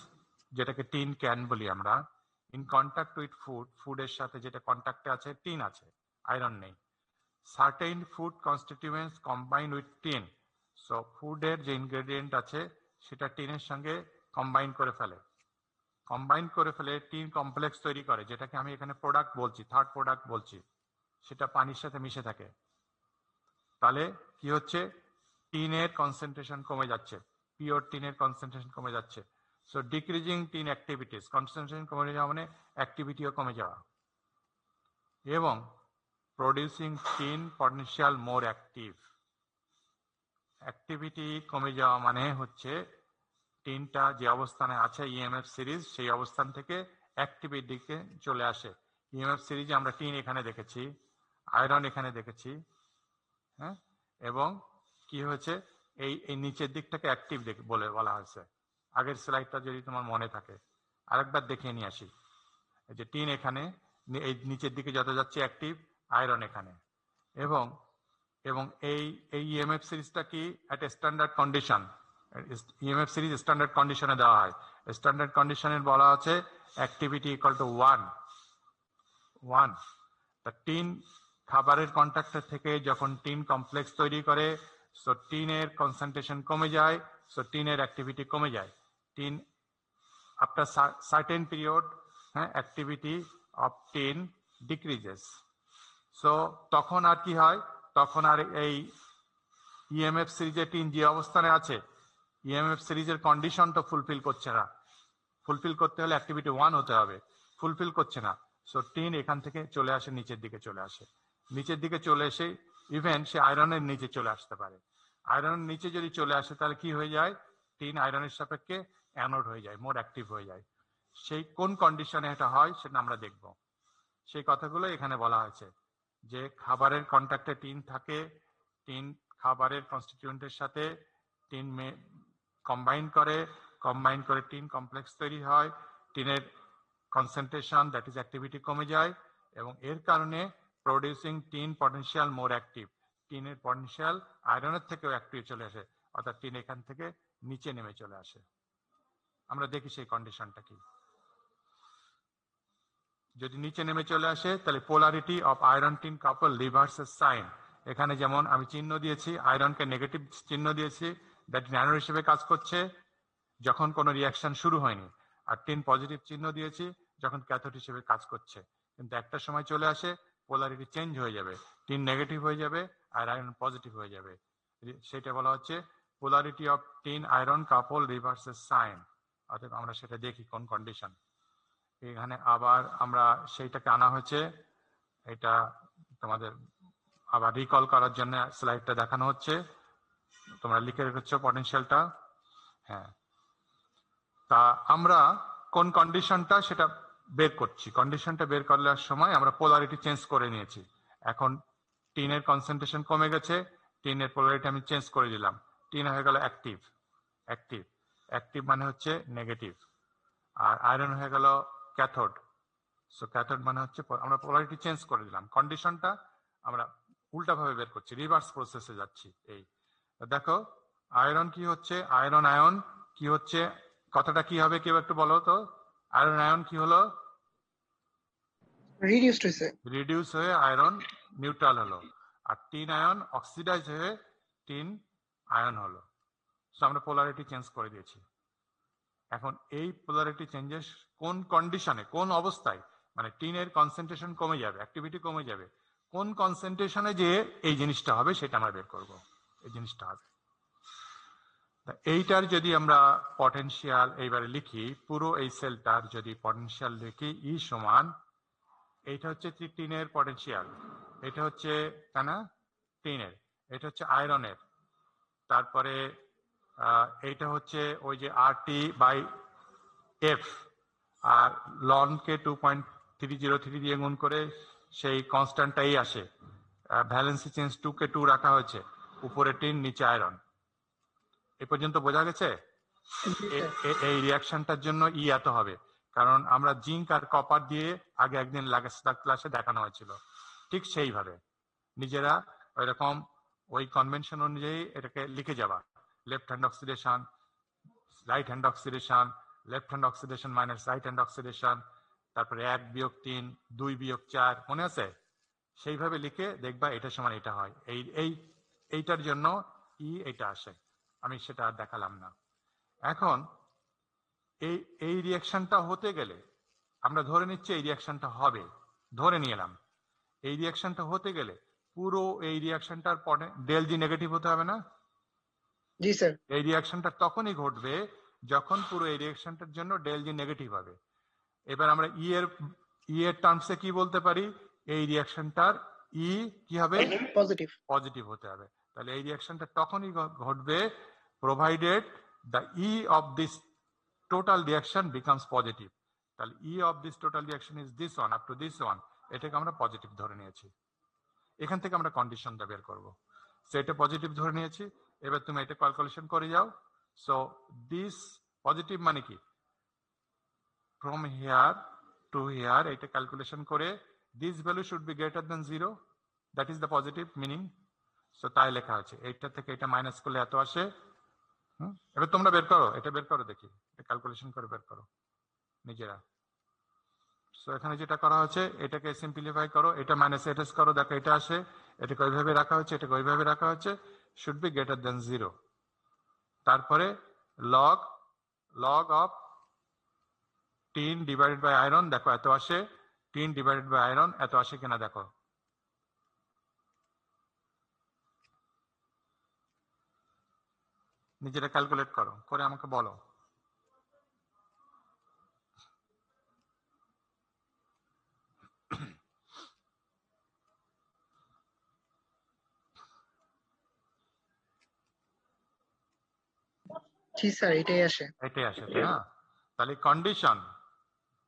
যেটাকে টিন ক্যান বলি আমরা, ইন কন্ট্যাক্ট উইথ ফুড, ফুডের সাথে যেটা কন্ট্যাক্টে আছে টিন আছে, আয়রন নেই। Certain food constituents combine with tin, so ফুডের যে ইনগ্রেডিয়েন্ট আছে সেটা টিনের সঙ্গে কম্বাইন করে ফেলে। কম্বাইন করে ফেলে টিন কমপ্লেক্স তৈরি করে, যেটাকে আমি এখানে প্রোডাক্ট বলছি, থার্ড প্রোডাক্ট বলছি, সেটা পানির সাথে মিশে থাকে। তাহলে কি হচ্ছে? টিনের কনসেন্ট্রেশন কমে যাচ্ছে, পিওর টিনের কনসেন্ট্রেশন কমে যাচ্ছে। So decreasing tin activities, concentration কমে যাওয়া মানে অ্যাক্টিভিটিও কমে যাওয়া, এবং প্রডিউসিং টিন পটেনশিয়াল মোর অ্যাক্টিভ। অ্যাক্টিভিটি কমে যাওয়া মানে হচ্ছে টিনটা যে অবস্থানে আছে ইএমএফ সিরিজ, সেই অবস্থান থেকে অ্যাক্টিভিটির দিকে চলে আসে। ইএমএফ সিরিজে আমরা টিন এখানে দেখেছি, আয়রন এখানে দেখেছি, হ্যাঁ, এবং কি হয়েছে? এই নিচের দিকটাকে অ্যাক্টিভ বলে বলা হয়েছে। আগের স্লাইডটা যদি তোমার মনে থাকে, আরেকবার দেখিয়ে নিয়ে আসি। এই যে টিন এখানে, এই নিচের দিকে যত যাচ্ছে অ্যাক্টিভ, আয়রন এখানে, এবং এবং এই ইএমএফ সিরিজটা কি একটা standard condition, EMF series standard কন্ডিশনে দেওয়া হয়। স্ট্যান্ডার্ড কন্ডিশনে বলা আছে অ্যাক্টিভিটি ইকুয়াল টু 1। তা টিন খাবারের কন্ট্যাক্টের থেকে যখন টিন কমপ্লেক্স তৈরি করে, সো টিনের কনসেন্ট্রেশন কমে যায়, সো টিনের অ্যাক্টিভিটি কমে যায়। টিন আফটার সার্টেন পিরিয়ড, হ্যাঁ, activity of tin decreases. So তখন আর কি হয়? তখন আর এই ইএমএফ সিরিজের টিন যে অবস্থানে আছে, ইএমএফ সিরিজের কন্ডিশন তো ফুলফিল করছে না। ফুলফিল করতে হলে অ্যাক্টিভিটি 1 হতে হবে, ফুলফিল করছে না। সো টিন এখান থেকে চলে আসে, নিচের দিকে চলে আসে। নিচের দিকে চলে এসে ইভেন সে আয়রনের নিচে চলে আসতে পারে। আয়রনের নিচে যদি চলে আসে তাহলে কি হয়ে যায়? টিন আয়রনের সাপেক্ষে অ্যানোড হয়ে যায়, মোর অ্যাক্টিভ হয়ে যায়। সেই কোন কন্ডিশনে এটা হয় সেটা আমরা দেখব। সেই কথাগুলো এখানে বলা হয়েছে যে খাবারের কন্ট্যাক্টে টিন থাকে, টিন খাবারের কনস্টিটিউয়েন্টের সাথে টিন কম্বাইন করে টিন কমপ্লেক্স তৈরি হয়, টিনের কনসেন্ট্রেশন দ্যাট ইজ অ্যাক্টিভিটি কমে যায়, এবং এর কারণে প্রডিউসিং টিন পটেনশিয়াল মোর অ্যাক্টিভ, টিনের পটেনশিয়াল আয়রনের থেকেও অ্যাক্টিভ চলে আসে, অর্থাৎ টিন এখান থেকে নিচে নেমে চলে আসে। আমরা দেখি সেই কন্ডিশনটা কি। যদি নিচে নেমে চলে আসে তাহলে polarity of iron tin couple reverses sign. এখানে যেমন আমি চিহ্ন দিয়েছি, আয়রনকে নেগেটিভ চিহ্ন দিয়েছি, দ্যাট অ্যানোড হিসেবে কাজ করছে যখন কোনো রিয়াকশন শুরু হয়নি, আর টিন পজিটিভ চিহ্ন দিয়েছি যখন ক্যাথোড হিসেবে কাজ করছে। কিন্তু একটা সময় চলে আসে পোলারিটি চেঞ্জ হয়ে যাবে, টিন নেগেটিভ হয়ে যাবে আর আয়রন পজিটিভ হয়ে যাবে। সেটা বলা হচ্ছে polarity of tin iron couple reverses sign. অর্থাৎ আমরা সেটা দেখি কোন কন্ডিশন। এখানে আবার আমরা সেইটাকে আনা হয়েছে, এটা তোমাদের আবার রিকল করার জন্য স্লাইডটা দেখানো হচ্ছে, তোমরা লিখে রেখেছো পটেনশিয়ালটা। হ্যাঁ, তা আমরা কোন কন্ডিশনটা সেটা বের করছি। কন্ডিশনটা বের করার সময় আমরা পোলারিটি চেঞ্জ করে নিয়েছি। এখন টিনের কনসেন্ট্রেশন কমে গেছে, টিনের পোলারিটি আমি চেঞ্জ করে দিলাম, টিন হয়ে গেল অ্যাক্টিভ। অ্যাক্টিভ অ্যাক্টিভ মানে হচ্ছে নেগেটিভ, আর আয়রন হয়ে গেল ক্যাথোড। সো ক্যাথোড মানে হচ্ছে আমরা পোলারিটি চেঞ্জ করে দিলাম। কন্ডিশনটা আমরা উল্টাভাবে বের করছি, রিভার্স প্রসেসে যাচ্ছি। এই দেখো আয়রন কি হচ্ছে, আয়রন আয়ন কি হচ্ছে, কথাটা কি হবে কেউ একটু বলো তো। আয়রন আয়ন কি হলো? রিডিউসড হয়েছে। রিডিউস হয়ে আয়রন নিউট্রাল হলো, আর টিন আয়ন অক্সিডাইজ হয়ে টিন আয়ন হলো। সো আমরা পোলারিটি চেঞ্জ করে দিয়েছি। এখন এই পোলারিটি চেঞ্জেস কোন কন্ডিশনে, কোন অবস্থায়, মানে টিনের কনসেন্ট্রেশন কমে যাবে, অ্যাক্টিভিটি কমে যাবে, কোন কনসেন্ট্রেশনে যে এই জিনিসটা হবে সেটা আমরা বের করব। এই জিনিসটা হবে এইটার যদি আমরা পটেনশিয়াল এইবারে লিখি, পুরো এই সেলটার যদি পটেনশিয়াল লিখি ই সমান, এইটা হচ্ছে টিনের পটেনশিয়াল, এটা হচ্ছে তাই না টিনের, এটা হচ্ছে আয়রনের, তারপরে এইটা হচ্ছে ওই যে RT বাই এফ, আর লনকে 2.303 দিয়ে গুণ করে সেই কনস্ট্যান্টটাই আসে। ভ্যালেন্সি চেঞ্জ 2 কে 2 রাখা হয়েছে, উপরে টিন নিচে আয়রন। এ পর্যন্ত বোঝা গেছে? এই রিয়াকশনটার জন্য ই এত হবে, কারণ আমরা জিঙ্ক আর কপার দিয়ে আগে একদিন ক্লাসে দেখানো হয়েছিল। ঠিক সেইভাবে নিজেরা ওইরকম ওই কনভেনশন অনুযায়ী এটাকে লিখে যাবা। Left hand oxidation, right hand oxidation, left hand oxidation minus right hand oxidation, তারপরে 1 বিয়োগ 3, 2 বিয়োগ 4, মনে আছে? সেইভাবে লিখে দেখবা এটা সমান এটা হয়। এইটার জন্য এটা আসে, আমি সেটা আর দেখালাম না। এখন এই রিয়াকশনটা হতে গেলে আমরা ধরে নিচ্ছি এই রিয়াকশনটা হবে, ধরে নিলাম। এই রিয়াকশনটা হতে গেলে পুরো এই রিয়াকশনটার পরে ডেল জি নেগেটিভ হতে হবে না? জি স্যার। এই রিয়াকশনটা তখনই ঘটবে যখন পুরো এই রিয়াকশনটার জন্য ডেল জি নেগেটিভ হবে। এবার আমরা ই এর টার্মসে কি বলতে পারি, এই রিয়াকশনটার ই কি হবে? পজিটিভ। পজিটিভ হতে হবে। তাহলে এই রিয়াকশনটা তখনই ঘটবে provided the E of this total reaction becomes positive. তাহলে E of this total reaction is this one up to this one, এটাকে আমরা পজিটিভ ধরে নিয়েছি। এখান থেকে আমরা কন্ডিশনটা বের করব। সো এটা পজিটিভ ধরে নিয়েছি, এবার তুমি এটা ক্যালকুলেশন করে যাও। সো দিস পজিটিভ মানে কি, ফ্রম হিয়ার টু হিয়ার, এটা ক্যালকুলেশন করে this value should be greater than 0, that is the positive meaning. So তাই লেখা আছে, এইটা থেকে এটা মাইনাস করলে এত আসে। এবার তোমরা বের করো, এটা বের করো দেখি, এটা ক্যালকুলেশন করে বের করো নিজেরা। সো এখানে যেটা করা হচ্ছে এটাকে সিম্পলিফাই করো, এটা মাইনাস এটাস করো, দেখো এটা আসে, এটাকে ওইভাবে রাখা হচ্ছে, এটাকে ওইভাবে রাখা হচ্ছে, শুড বি গ্রেটার দ্যান 0। তারপরে log of tin divided by iron, দেখো এত আসে, টিন ডিভাইডেড বাই আয়রন এত আসে কিনা দেখো। নিজেরা ক্যালকুলেট করো, করে আমাকে বলো। জি স্যার, এটাই আসে। এটাই আসে, তাই না? তাহলে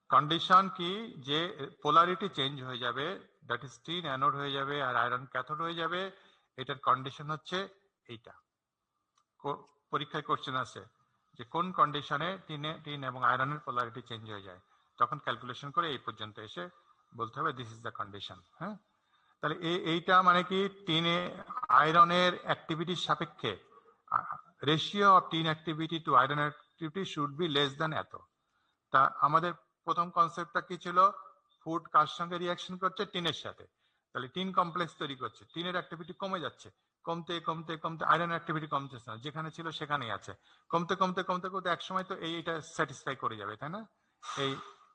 কন্ডিশন কি, যে পোলারিটি চেঞ্জ হয়ে যাবে, দ্যাট ইজ টিন অ্যানোড হয়ে যাবে আর আয়রন ক্যাথোড হয়ে যাবে, এটার কন্ডিশন হচ্ছে এইটা। পরীক্ষায় কোশ্চেন আছে যে কোন কন্ডিশনে টিন এবং আয়রনের পোলারিটি চেঞ্জ হয়ে যায়, তখন ক্যালকুলেশন করে এই পর্যন্ত এসে বলতে হবে দিস ইজ দ্য কন্ডিশন। হ্যাঁ, তাহলে এইটা মানে কি টিনে আয়রনের অ্যাক্টিভিটির সাপেক্ষে ratio of tin activity to iron activity should be less than এত। তা আমাদের প্রথম কনসেপ্টটা কি ছিল? ফুড কার সঙ্গে রিয়াকশন করছে? টিনের সাথে। তাহলে টিন কমপ্লেক্স তৈরি করছে, টিনের অ্যাক্টিভিটি কমে যাচ্ছে, কমতে কমতে কমতে আয়রন অ্যাক্টিভিটি কমতেছে না, যেখানে ছিল সেখানেই আছে, কমতে কমতে কমতে কমতে এক সময় তো এইটা স্যাটিসফাই করে যাবে, তাই না?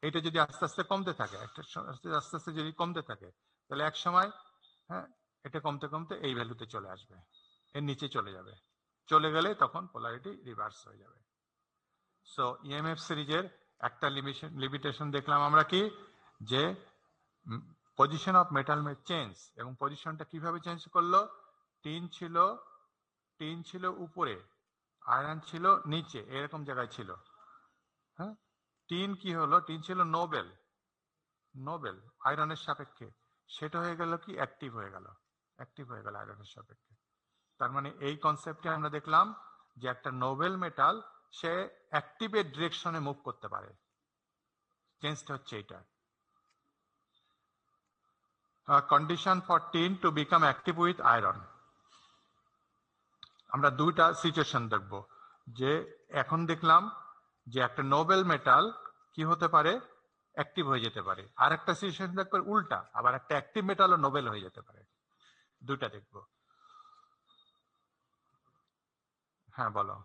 এইটা যদি আস্তে আস্তে কমতে থাকে, আস্তে আস্তে যদি কমতে থাকে, তাহলে এক সময় হ্যাঁ এটা কমতে কমতে এই ভ্যালুতে চলে আসবে, এর নিচে চলে যাবে, চলে গেলে তখন পোলারিটি রিভার্স হয়ে যাবে। সো ইএমএফ সিরিজের একটা লিমিটেশন দেখলাম আমরা কি, যে position of metal May change, এবং পজিশনটা কিভাবে চেঞ্জ করলো? টিন ছিল উপরে, আয়রন ছিল নিচে, এরকম জায়গায় ছিল। হ্যাঁ, টিন কি হলো? টিন ছিল নোবেল আয়রনের সাপেক্ষে, সেটা হয়ে গেল কি অ্যাক্টিভ হয়ে গেল আয়রনের সাপেক্ষে। তার মানে এই কনসেপ্টে আমরা দেখলাম যে একটা নোবেল মেটাল সে অ্যাক্টিভের ডিরেকশনে মুভ করতে পারে, চেঞ্জটা হচ্ছে এইটা। Condition for tin to become active with iron, আমরা দুইটা সিচুয়েশন দেখব। যে এখন দেখলাম যে একটা নোবেল মেটাল কি হতে পারে? অ্যাক্টিভ হয়ে যেতে পারে। আর একটা সিচুয়েশন দেখবো উল্টা, আবার একটা অ্যাক্টিভ মেটালও নোবেল হয়ে যেতে পারে। দুইটা দেখব। হ্যাঁ বলো।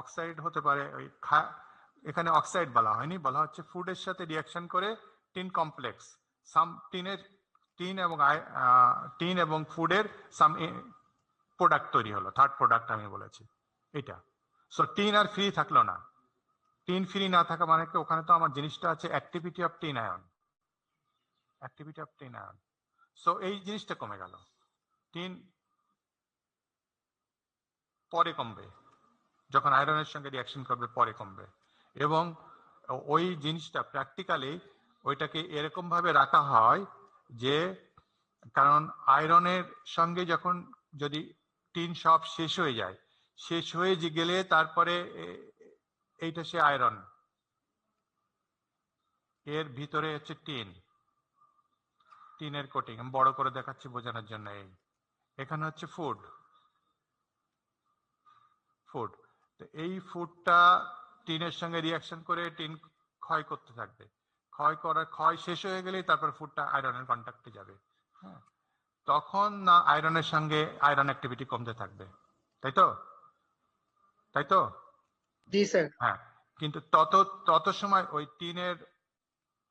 অক্সাইড হতে পারে, এখানে অক্সাইড বলা হয়নি, বলা হচ্ছে ফুডের সাথে রিয়াকশন করে টিন কমপ্লেক্স, টিন এবং ফুডের সাম প্রোডাক্ট তৈরি হলো, থার্ড প্রোডাক্ট আমি বলেছি এটা। সো টিন আর ফ্রি থাকলো না, টিন ফ্রি না থাকা মানে কি ওখানে তো আমার জিনিসটা আছে activity of tin ion, so এই জিনিসটা কমে গেল, টিন পরে কমবে, যখন আয়রনের সঙ্গে রিয়াকশন করবে পরে কমবে। এবং ওই জিনিসটা প্র্যাকটিক্যালি ওইটাকে এরকম ভাবে রাখা হয় যে, কারণ আয়রনের সঙ্গে যখন যদি টিন সব শেষ হয়ে যায়, শেষ হয়ে গেলে তারপরে এইটা সে আয়রন, এর ভিতরে হচ্ছে টিনের কোটিং, আমি বড় করে দেখাচ্ছি বোঝানোর জন্য। এখানে হচ্ছে ফুড, তো এই ফুডটা টিনের সঙ্গে রিয়াকশন করে টিন ক্ষয় করতে থাকবে, ক্ষয় শেষ হয়ে গেলেই তারপর ফুডটা আয়রনের কন্ট্যাক্টে যাবে। হ্যাঁ, তখন না আয়রনের সঙ্গে আয়রন অ্যাক্টিভিটি কমতে থাকবে, তাই তো? জি স্যার। হ্যাঁ, কিন্তু তত সময় ওই টিনের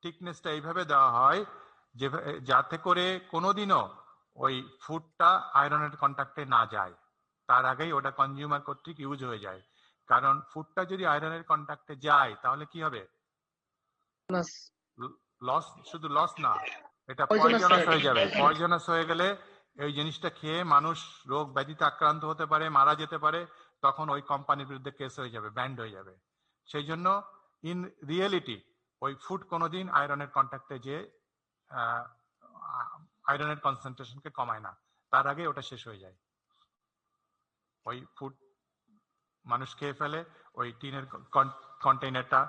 থিকনেসটা এইভাবে দেওয়া হয় যে যাতে করে কোনোদিনও ওই ফুডটা আয়রনের কন্ট্যাক্টে না যায়, তার আগেই ওটা কনজিউমার কর্তৃক ইউজ হয়ে যায়। কারণ ফুডটা যদি আয়রনের কন্ট্যাক্টে যায় তাহলে কি হবে? লস, শুধু লস না, এটা পয়জনাস হয়ে যাবে। পয়জনাস হয়ে গেলে এই জিনিসটা খেয়ে মানুষ রোগ ব্যাধিতে আক্রান্ত হতে পারে, মারা যেতে পারে, তখন ওই কোম্পানির বিরুদ্ধে কেস হয়ে যাবে, ব্যান্ড হয়ে যাবে। সেই জন্য ইন রিয়েলিটি ওই ফুড কোনোদিন আয়রনের কন্ট্যাক্টে যে আয়রনের কনসেন্ট্রেশনকে কমায় না, তার আগে ওটা শেষ হয়ে যায়। ওই ফুড মানুষ খেয়ে ফেলে, ওই টিনের কন্টেইনারটা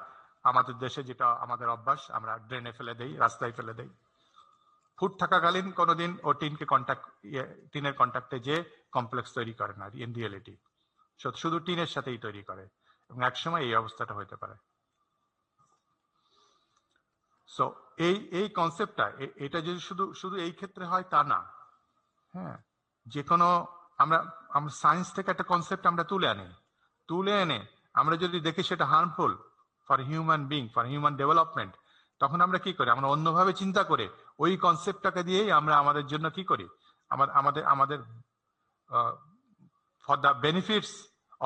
আমাদের দেশে যেটা আমাদের অভ্যাস, আমরা ড্রেনে ফেলে দেই, রাস্তায় ফেলে দেই। ফুড থাকাকালীন কোনোদিন ও টিনের কন্ট্যাক্টে যে কমপ্লেক্স তৈরি করে না ইন রিয়েলিটি, শুধু টিনের সাথেই তৈরি করে, এবং একসময় এই অবস্থাটা হতে পারে। সো এই কনসেপ্টটা, এটা যদি শুধু এই ক্ষেত্রে হয় তা না। হ্যাঁ, যে কোনো আমরা সায়েন্স থেকে একটা কনসেপ্ট আমরা তুলে এনে আমরা যদি দেখি সেটা harmful for human being, for human development, তখন আমরা কি করি? আমরা অন্যভাবে চিন্তা করে ওই কনসেপ্টটাকে দিয়েই আমরা আমাদের জন্য কি করি, আমাদের for the benefits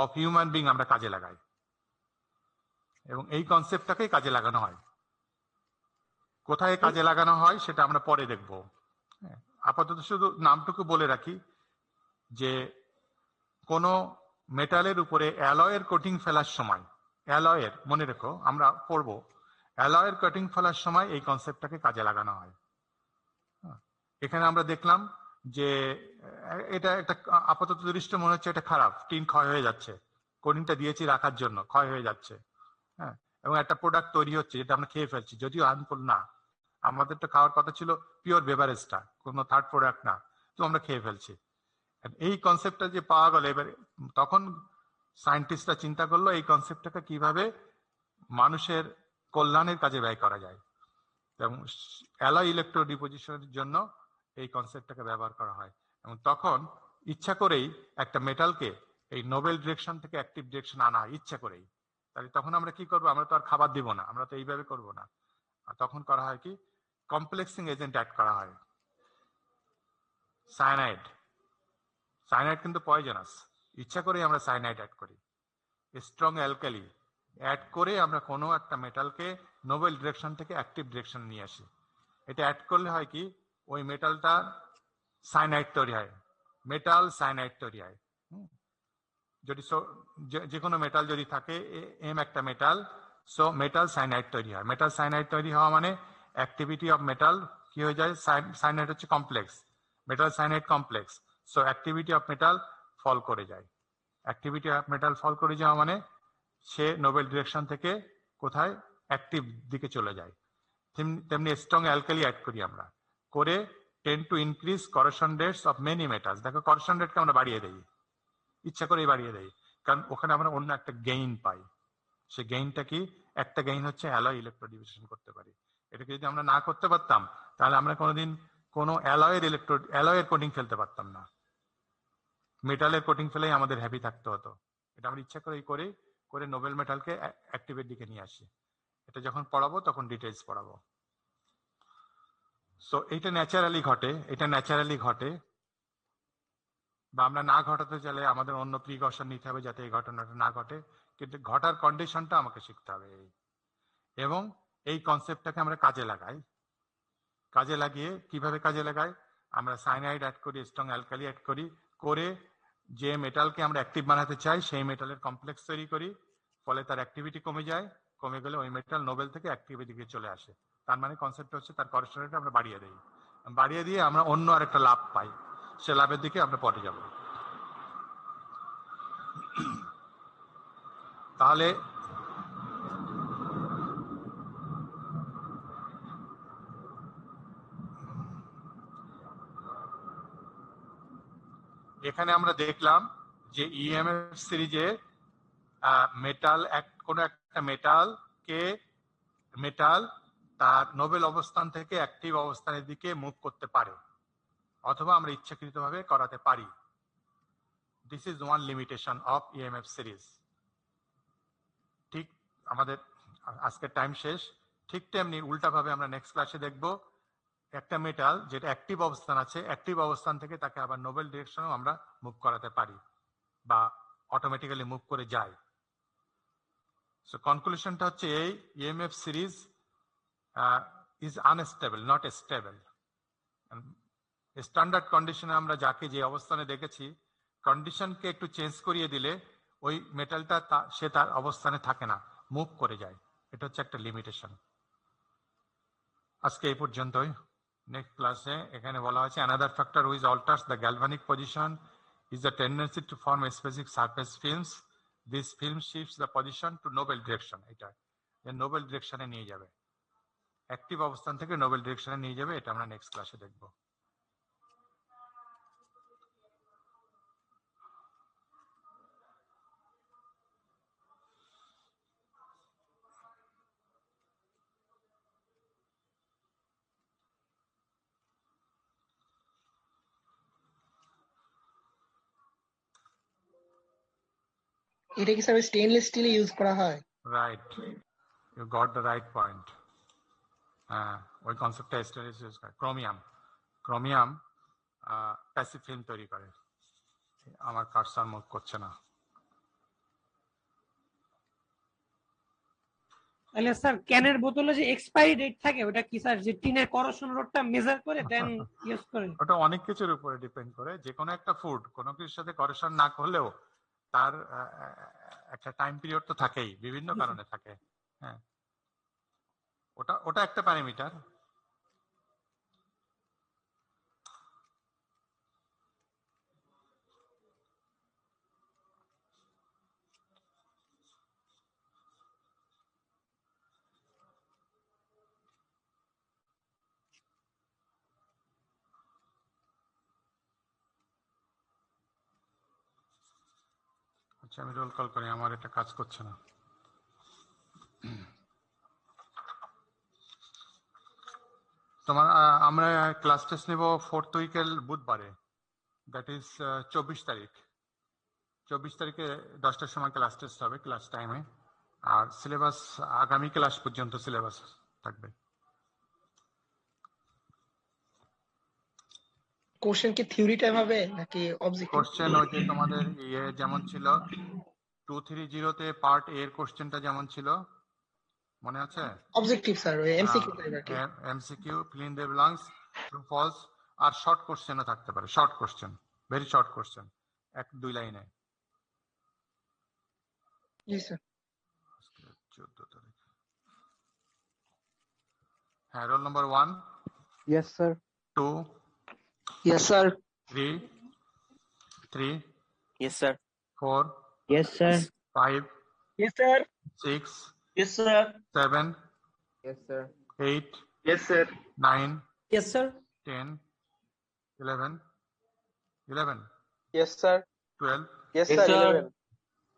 of human being আমরা কাজে লাগাই, এবং এই কনসেপ্টটাকেই কাজে লাগানো হয়। কোথায় কাজে লাগানো হয় সেটা আমরা পরে দেখব। আপাতত শুধু নামটুকু বলে রাখি যে কোন মেটালের উপরে অ্যালয়ের কোটিং ফেলার সময়, অ্যালয়ের মনে রেখো, আমরা পড়বো অ্যালয়ের কোটিং ফেলার সময় এই কনসেপ্টটাকে কাজে লাগানো হয়। এখানে আমরা দেখলাম যে এটা একটা আপাতত দৃষ্ট মনে হচ্ছে এটা খারাপ, টিন ক্ষয় হয়ে যাচ্ছে, কোটিংটা দিয়েছি রাখার জন্য, ক্ষয় হয়ে যাচ্ছে। হ্যাঁ, এবং একটা প্রোডাক্ট তৈরি হচ্ছে যেটা আমরা খেয়ে ফেলছি, যদিও হার্মফুল না, আমাদের তো খাওয়ার কথা ছিল পিওর বেভারেজটা, কোনো থার্ড প্রোডাক্ট না, তো আমরা খেয়ে ফেলছি। এই কনসেপ্টটা যে পাওয়া গেল, এবার তখন সায়েন্টিস্টরা চিন্তা করলো এই কনসেপ্টটাকে কিভাবে মানুষের কল্যাণের কাজে ব্যয় করা যায়, এবং অ্যালয় ইলেকট্রো ডিপোজিশনের জন্য এই কনসেপ্টটাকে ব্যবহার করা হয়। এবং তখন ইচ্ছা করেই একটা মেটালকে এই নোবেল ডিরেকশন থেকে অ্যাক্টিভ ডিরেকশন আনা হয় ইচ্ছা করেই। তাহলে তখন আমরা কি করবো, আমরা তো আর খাবার দিব না, আমরা তো এইভাবে করবো না। আর তখন করা হয় কি, কমপ্লেক্সিং এজেন্ট অ্যাড করা হয়, সায়ানাইড। সায়ানাইড কিন্তু পয়জনাস, ইচ্ছা করেই আমরা সায়ানাইড অ্যাড করি, স্ট্রং অ্যালকালি অ্যাড করে আমরা কোনো একটা মেটালকে নোবেল ডিরেকশন থেকে অ্যাক্টিভ ডিরেকশন নিয়ে আসি। এটা অ্যাড করলে হয় কি, ওই মেটালটা সায়ানাইড তৈরি হয়, মেটাল সায়ানাইড তৈরি হয়। যদি যে কোনো মেটাল যদি থাকে, এম একটা মেটাল, সো মেটাল সায়ানাইড তৈরি হয়। মেটাল সায়ানাইড তৈরি হওয়া মানে অ্যাক্টিভিটি অফ মেটাল কি হয়ে যায়, সায়ানাইড হচ্ছে complex, metal cyanide complex, so activity of metal fall করে যায়। অ্যাক্টিভিটি অফ মেটাল ফল করে যাওয়া মানে সে নোবেল ডিরেকশন থেকে কোথায়, অ্যাক্টিভ দিকে চলে যায়। তেমনি স্ট্রং অ্যালকালি অ্যাড করি আমরা, করে tend to increase corrosion rates of many metals. দেখো করেশন রেটকে আমরা বাড়িয়ে দেই, ইচ্ছা করেই বাড়িয়ে দেই, কারণ ওখানে আমরা অন্য একটা গেইন পাই। সে গেইনটা কি, একটা গেইন হচ্ছে অ্যালয় ইলেকট্রো ডিভিশন করতে পারি। এটাকে যদি আমরা না করতে পারতাম, তাহলে আমরা কোনোদিন কোনো অ্যালয়ের কোটিং ফেলতে পারতাম না, মেটালের কোটিং ফেলেই আমাদের হ্যাপি থাকতে হতো। এটা আমরা ইচ্ছা করেই করে নোবেল মেটালকে অ্যাক্টিভের দিকে নিয়ে আসি। এটা যখন পড়াবো তখন ডিটেলস পড়াবো। সো এটা ন্যাচারালি ঘটে, বা আমরা না ঘটাতে চাইলে আমাদের অন্য প্রিকশন নিতে হবে যাতে এই ঘটনাটা না ঘটে, কিন্তু ঘটার কন্ডিশনটা আমাকে শিখতে হবে। এবং এই কনসেপ্টটাকে আমরা কাজে লাগিয়ে কিভাবে কাজে লাগাই, আমরা সায়ানাইড অ্যাড করি, স্ট্রং অ্যালকালি অ্যাড করি, করে যে মেটালকে আমরা অ্যাক্টিভ বানাতে চাই সেই মেটালের কমপ্লেক্স তৈরি করি, ফলে তার অ্যাক্টিভিটি কমে যায়, কমে গেলে ওই মেটাল নোবেল থেকে অ্যাক্টিভিটি দিকে চলে আসে। তার মানে কনসেপ্ট হচ্ছে তার করেশনটা আমরা বাড়িয়ে দিয়ে আমরা অন্য আরেকটা লাভ পাই, সে লাভের দিকে আমরা পরে যাব। তাহলে এখানে আমরা দেখলাম যে ইএমএফ সিরিজে কোন একটা মেটাল তার নোবেল অবস্থান থেকে অ্যাক্টিভ অবস্থানের দিকে মুভ করতে পারে, অথবা আমরা ইচ্ছাকৃতভাবে করাতে পারি। This is one limitation of EMF series. ঠিক আমাদের আজকের টাইম শেষ, ঠিক তেমনি উল্টাভাবে আমরা নেক্সট ক্লাসে দেখব একটা মেটাল যেটা অ্যাক্টিভ অবস্থান আছে, অ্যাক্টিভ অবস্থান থেকে তাকে আবার নোবেল ডিরেকশনেও আমরা মুভ করাতে পারি বা অটোমেটিক্যালি মুভ করে যায়। সো কনক্লুশনটা হচ্ছে এই, EMF series is unstable, not stable. Standard কন্ডিশনে আমরা যাকে যে অবস্থানে দেখেছি, কন্ডিশনকে একটু চেঞ্জ করিয়ে দিলে ওই মেটালটা সে তার অবস্থানে থাকে না, মুভ করে যায়। এটা হচ্ছে একটা লিমিটেশন। আজকে এই পর্যন্তই। নেক্সট ক্লাসে এখানে বলা হয়েছে another factor which alters the galvanic position is the tendency to form a specific surface films. This film shifts the position to noble direction. এটা নোবেল ডিরেকশনে নিয়ে যাবে, অ্যাক্টিভ অবস্থান থেকে নোবেল ডিরেকশনে নিয়ে যাবে। এটা আমরা নেক্সট ক্লাসে দেখব। এটা কি স্যার স্টেইনলেস স্টিলে ইউজ করা হয়? Right, you got the right point. হ্যাঁ, ওই কনসেপ্টটা স্টেনলেস ইউজ করে। ক্রোমিয়াম প্যাসিভ ফিল্ম তৈরি করে। আমার কার্সার মুভ করছে না। তাহলে স্যার ক্যানের বোতলে যে এক্সপায়ারি ডেট থাকে ওটা কি স্যার, যে টিনের করোশন রোডটা মেজার করে দেন ইউজ করে? ওটা অনেক কিছুর উপরে ডিপেন্ড করে। যে কোনো একটা ফুড কোনো কিছুর সাথে করেশন না করলেও তার একটা টাইম পিরিয়ড তো থাকেই, বিভিন্ন কারণে থাকে। হ্যাঁ, ওটা একটা প্যারামিটার। আচ্ছা আমি রোল কল করি, আমার এটা কাজ করছে না। তোমার আমরা ক্লাস টেস্ট নেব 4th উইকের বুধবারে, দ্যাট ইজ 24 তারিখ। 24 তারিখে 10টার সময় ক্লাস টেস্ট হবে ক্লাস টাইমে, আর সিলেবাস আগামী ক্লাস পর্যন্ত সিলেবাস থাকবে। কোশ্চেন কি থিওরি টাইপ হবে নাকি অবজেক্টিভ? কোশ্চেন ওই যে তোমাদের ইয়ে যেমন ছিল 230 তে পার্ট এর কোশ্চেনটা যেমন ছিল মনে আছে? অবজেক্টিভ স্যার, ওই এমসিকিউ টাইপ আর কি। MCQ, fill in the blanks, true false, আর শর্ট কোশ্চেনও থাকতে পারে, শর্ট কোশ্চেন, ভেরি শর্ট কোশ্চেন, 1-2 লাইনে। জি স্যার। 14 তারিখ। হ্যাঁ, roll number 1, Yes, sir. 2, yes sir. 3, Yes, sir. 4, Yes, sir. 5, yes sir. 6, Yes, sir. 7, Yes, sir. 8, Yes, sir. 9, yes sir. 10, 11, 11, Yes, sir. 12, Yes, Yes, sir. sir. 11.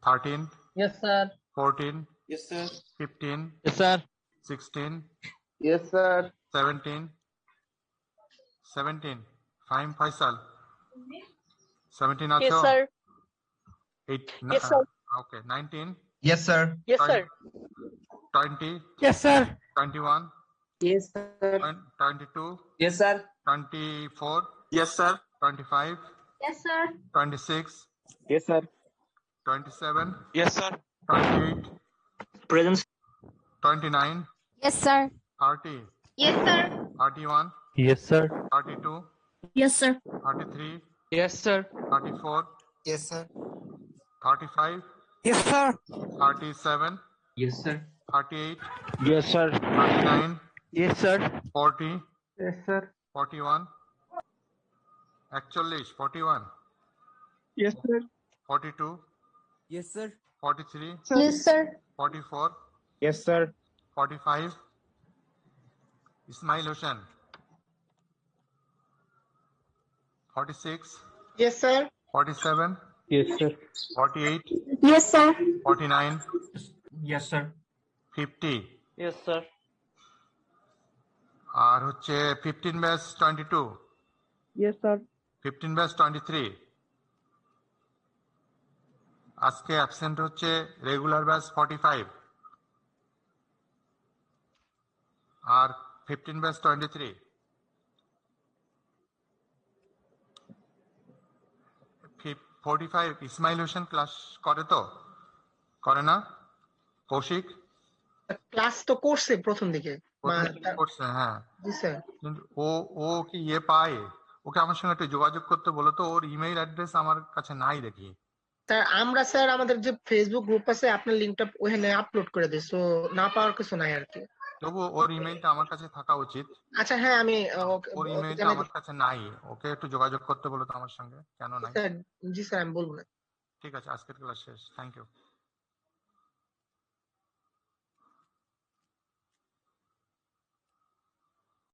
13, yes sir. 14, Yes, sir. 15, Yes, sir. 16, Yes, sir. 17, 17, Fahim Faisal, 17 Yes acho? sir. 8, Yes, sir. Okay, 19, Yes, sir. Yes sir. 20, yes sir. 21, Yes sir. 22, Yes, sir. 24, Yes, sir. 25, Yes sir. 26, Yes, sir. 27, Yes, sir. 28, Present. 29, Yes, sir. 30, Yes, sir. 31, Yes, sir. 32, Yes, sir. 33, Yes, sir. 34, Yes, sir. 35, Yes, sir. 37, Yes, sir. 38, Yes, sir. 39, Yes, sir. 40, Yes, sir. 41, actually 41, Yes, sir. 42, Yes, sir. 43, Yes, sir. 44, Yes, sir. 45, Ismail Hussain, 46, Yes sir. 47, Yes, sir. 48, Yes, sir. 49, Yes, sir. 50, Yes, sir. আর হচ্ছে 15 batch 22, Yes, sir. 15 batch 23, আজকে absent হচ্ছে regular batch 45, আর 15 batch 23, 45 Ismail Hossain class করে তো? করে না? Kaushik class তো করছে প্রথম দিকে। করছে, হ্যাঁ, জি স্যার। কিন্তু ও কি ইয়ে পায়? ওকে আমার সঙ্গে একটু যোগাযোগ করতে বলো তো, ওর ইমেইল অ্যাড্রেস আমার কাছে নাই দেখি। স্যার আমরা স্যার আমাদের যে ফেসবুক গ্রুপ আছে আপনার লিংকটা ওখানে আপলোড করে দিই, সো না পাওয়ার কিছু নাই আর কি। তবু ওর ইমেইলটা আমার কাছে থাকা উচিত। আচ্ছা হ্যাঁ আমি ওর ইমেইলটা আমার কাছে নাই, ওকে একটু যোগাযোগ করতে বলো তো আমার সঙ্গে, কেন নাই? স্যার জি স্যার আমি বলবো না। ঠিক আছে, আজকের ক্লাস শেষ, থ্যাংক ইউ।